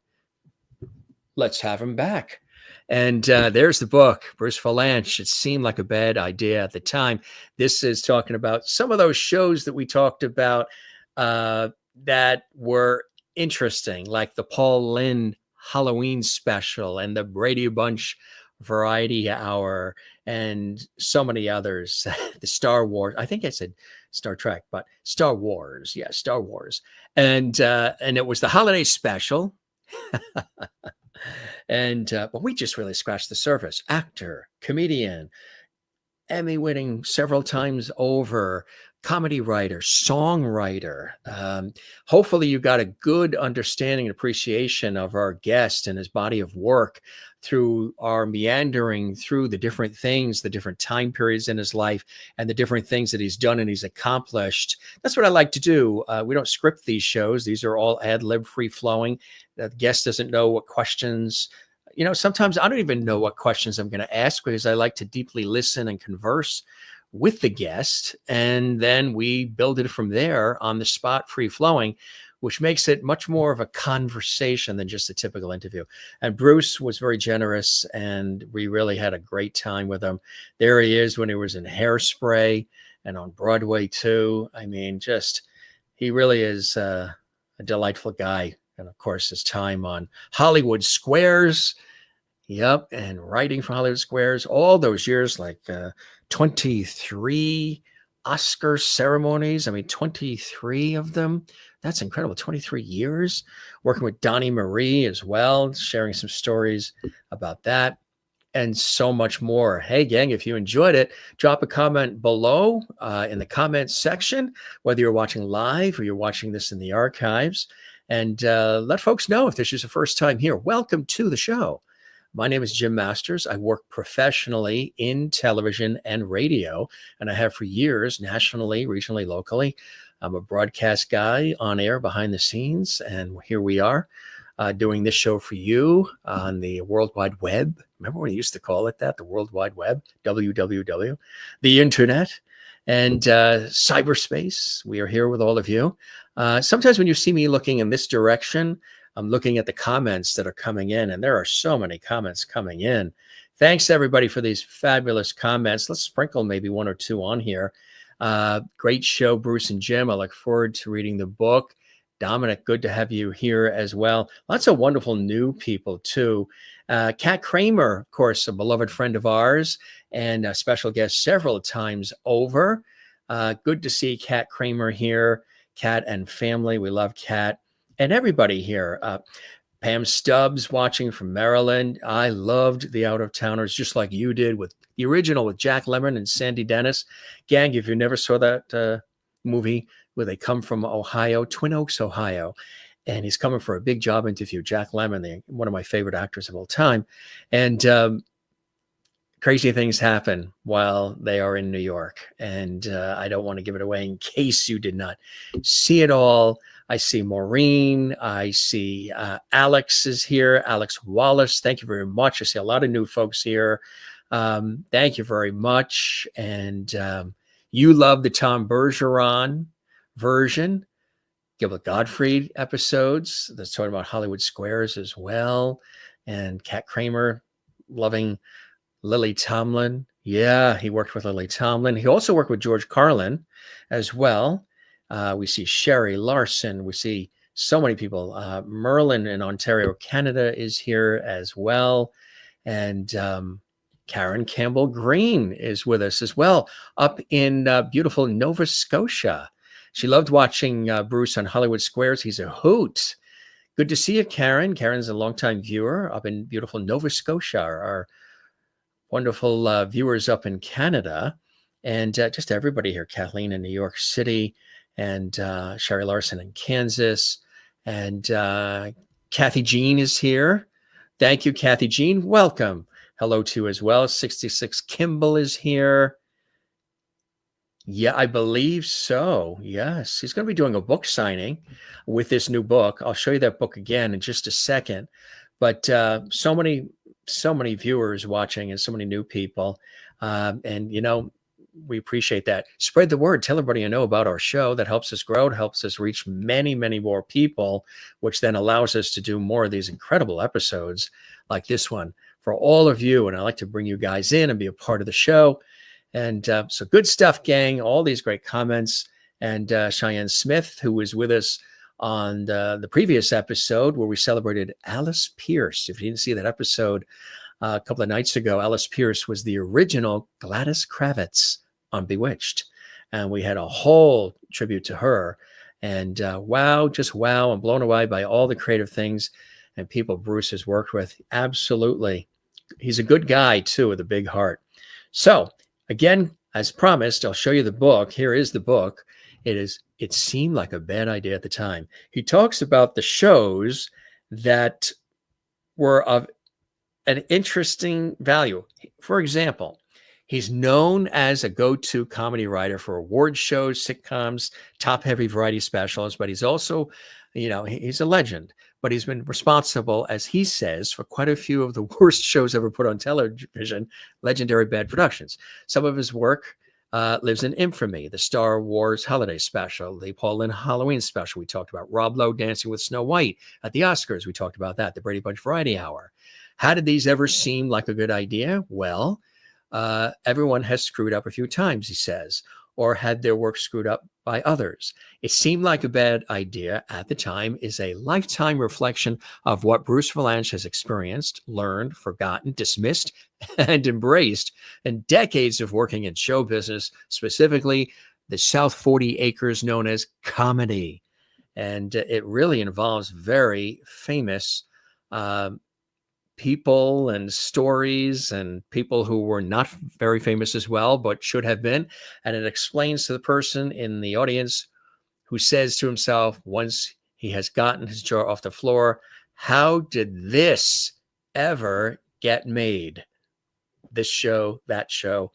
Let's have him back. And there's the book, Bruce Vilanch. It seemed like a bad idea at the time. This is talking about some of those shows that we talked about that were interesting, like the Paul Lynde Halloween special and the Brady Bunch Variety Hour and so many others. The Star Wars, I think I said Star Trek, but Star Wars. Yeah, Star Wars. And it was the holiday special. And but we just really scratched the surface. Actor, comedian, Emmy-winning several times over, comedy writer, songwriter. Hopefully you got a good understanding and appreciation of our guest and his body of work through our meandering through the different things, the different time periods in his life, and the different things that he's done and he's accomplished. That's what I like to do. We don't script these shows. These are all ad-lib, free-flowing. The guest doesn't know what questions. Sometimes I don't even know what questions I'm going to ask because I like to deeply listen and converse with the guest. And then we build it from there on the spot, free flowing, which makes it much more of a conversation than just a typical interview. And Bruce was very generous and we really had a great time with him. There he is when he was in Hairspray and on Broadway too. I mean, he really is a delightful guy. And of course, his time on Hollywood Squares. Yep. And writing for Hollywood Squares all those years, like 23 Oscar ceremonies. I mean, 23 of them. That's incredible. 23 years working with Donnie Marie as well, sharing some stories about that and so much more. Hey, gang, if you enjoyed it, drop a comment below in the comments section, whether you're watching live or you're watching this in the archives. And let folks know if this is your first time here. Welcome to the show. My name is Jim Masters. I work professionally in television and radio, and I have for years, nationally, regionally, locally. I'm a broadcast guy on air behind the scenes, and here we are doing this show for you on the World Wide Web. Remember when we used to call it that, the World Wide Web, WWW, the internet, and cyberspace. We are here with all of you. Sometimes when you see me looking in this direction, I'm looking at the comments that are coming in, and there are so many comments coming in. Thanks, everybody, for these fabulous comments. Let's sprinkle maybe one or two on here. Great show, Bruce and Jim. I look forward to reading the book. Dominic, good to have you here as well. Lots of wonderful new people, too. Kat Kramer, of course, a beloved friend of ours and a special guest several times over. Good to see Kat Kramer here. Kat and family. We love Kat. And everybody here, Pam Stubbs watching from Maryland. I loved The Out-of-Towners just like you did with the original with Jack Lemmon and Sandy Dennis. Gang, if you never saw that movie where they come from Ohio, Twin Oaks, Ohio, and he's coming for a big job interview, Jack Lemmon, one of my favorite actors of all time. And crazy things happen while they are in New York. And I don't want to give it away in case you did not see it all. I see Maureen. I see Alex is here. Alex Wallace. Thank you very much. I see a lot of new folks here. Thank you very much. And you love the Tom Bergeron version. Gilbert Gottfried episodes. That's talking about Hollywood Squares as well. And Kat Kramer loving Lily Tomlin. Yeah, he worked with Lily Tomlin. He also worked with George Carlin as well. We see Sherry Larson. We see so many people. Merlin in Ontario, Canada is here as well. And Karen Campbell Green is with us as well, up in beautiful Nova Scotia. She loved watching Bruce on Hollywood Squares. He's a hoot. Good to see you, Karen. Karen's a longtime viewer up in beautiful Nova Scotia, our wonderful viewers up in Canada. And just everybody here, Kathleen in New York City, and Sherry Larson in Kansas, and Kathy Jean is here. Thank you, Kathy Jean. Welcome. Hello to you as well. 66 Kimball is here. Yeah, I believe so. Yes, he's going to be doing a book signing with this new book. I'll show you that book again in just a second. But so many viewers watching and so many new people. And, you know, we appreciate that. Spread the word. Tell everybody you know about our show. That helps us grow. It helps us reach many, many more people, which then allows us to do more of these incredible episodes like this one for all of you. And I like to bring you guys in and be a part of the show. And so good stuff, gang. All these great comments. And Cheyenne Smith, who was with us on the previous episode where we celebrated Alice Pierce. If you didn't see that episode a couple of nights ago, Alice Pierce was the original Gladys Kravitz on Bewitched. And we had a whole tribute to her. And wow, just wow. I'm blown away by all the creative things and people Bruce has worked with. Absolutely. He's a good guy, too, with a big heart. So, again, as promised, I'll show you the book. Here is the book. It seemed like a bad idea at the time. He talks about the shows that were of an interesting value. For example, he's known as a go-to comedy writer for award shows, sitcoms, top-heavy variety specials, but he's also, you know, he's a legend. But he's been responsible, as he says, for quite a few of the worst shows ever put on television, legendary bad productions. Some of his work lives in infamy: the Star Wars holiday special, the Paul Lynde Halloween special we talked about, Rob Lowe dancing with Snow White at the Oscars, we talked about that, the Brady Bunch Variety Hour. How did these ever seem like a good idea? Well, everyone has screwed up a few times, he says, or had their work screwed up by others. It seemed like a bad idea at the time, is a lifetime reflection of what Bruce Vilanch has experienced, learned, forgotten, dismissed, and embraced in decades of working in show business, specifically the South 40 acres known as comedy. And it really involves very famous people and stories, and people who were not very famous as well, but should have been. And it explains to the person in the audience who says to himself, once he has gotten his jaw off the floor, how did this ever get made? This show, that show,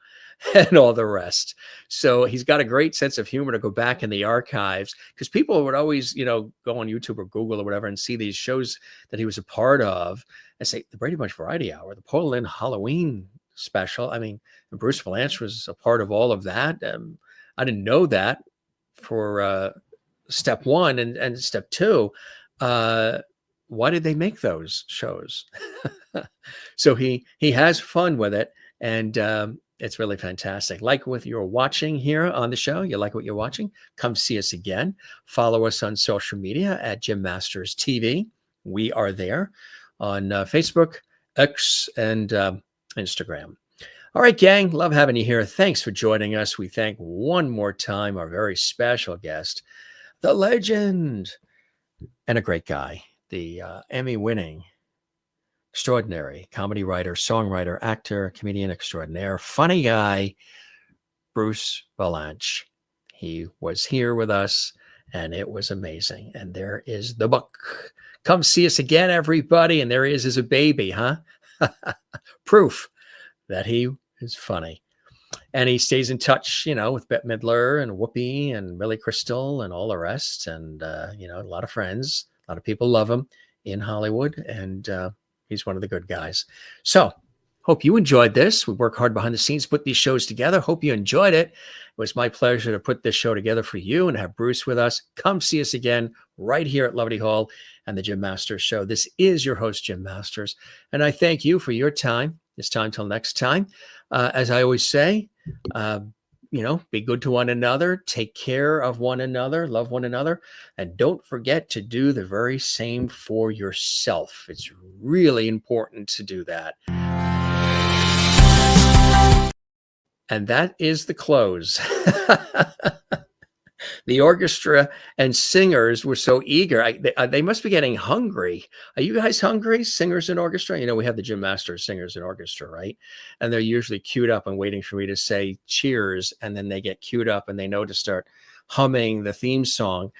and all the rest. So he's got a great sense of humor to go back in the archives, because people would always, go on YouTube or Google or whatever and see these shows that he was a part of and say, the Brady Bunch Variety Hour, the Paul Lynde Halloween special. I mean, Bruce Vilanch was a part of all of that. I didn't know that for step one and step two. Why did they make those shows? So he has fun with it, and it's really fantastic. Like what you're watching here on the show, you like what you're watching, come see us again. Follow us on social media at Jim Masters TV. We are there on Facebook, X, and Instagram. All right, gang, love having you here. Thanks for joining us. We thank one more time our very special guest, the legend, and a great guy, the Emmy-winning, extraordinary comedy writer, songwriter, actor, comedian extraordinaire, funny guy, Bruce Vilanch. He was here with us, and it was amazing. And there is the book. Come see us again, everybody. And there he is as a baby, huh? Proof that he is funny. And he stays in touch, with Bette Midler and Whoopi and Billy Crystal and all the rest. And, a lot of friends, a lot of people love him in Hollywood. And he's one of the good guys. So hope you enjoyed this. We work hard behind the scenes, put these shows together. Hope you enjoyed it. It was my pleasure to put this show together for you and have Bruce with us. Come see us again right here at Levity Hall and the Jim Masters Show. This is your host, Jim Masters. And I thank you for your time. This time till next time. As I always say, be good to one another, take care of one another, love one another, and don't forget to do the very same for yourself. It's really important to do that. And that is the close. The orchestra and singers were so eager. They must be getting hungry. Are you guys hungry, singers and orchestra? We have the Jim Masters singers and orchestra, right? And they're usually queued up and waiting for me to say cheers. And then they get queued up and they know to start humming the theme song.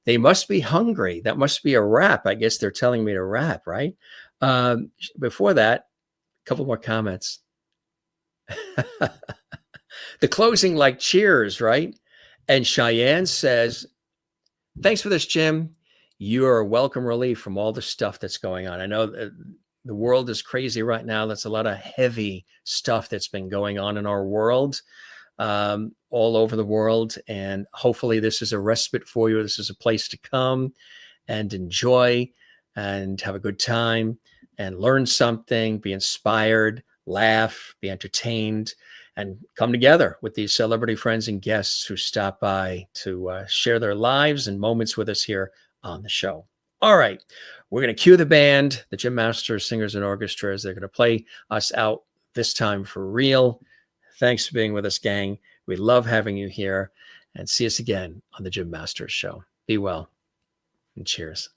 They must be hungry. That must be a rap. I guess they're telling me to rap, right? Before that, a couple more comments. The closing like cheers, right? And Cheyenne says, thanks for this, Jim. You are a welcome relief from all the stuff that's going on. I know the world is crazy right now. That's a lot of heavy stuff that's been going on in our world, all over the world. And hopefully this is a respite for you. This is a place to come and enjoy and have a good time and learn something, be inspired, laugh, be entertained, and come together with these celebrity friends and guests who stop by to share their lives and moments with us here on the show. All right, we're going to cue the band, the Jim Masters Singers and Orchestras. They're going to play us out this time for real. Thanks for being with us, gang. We love having you here, and see us again on the Jim Masters Show. Be well, and cheers.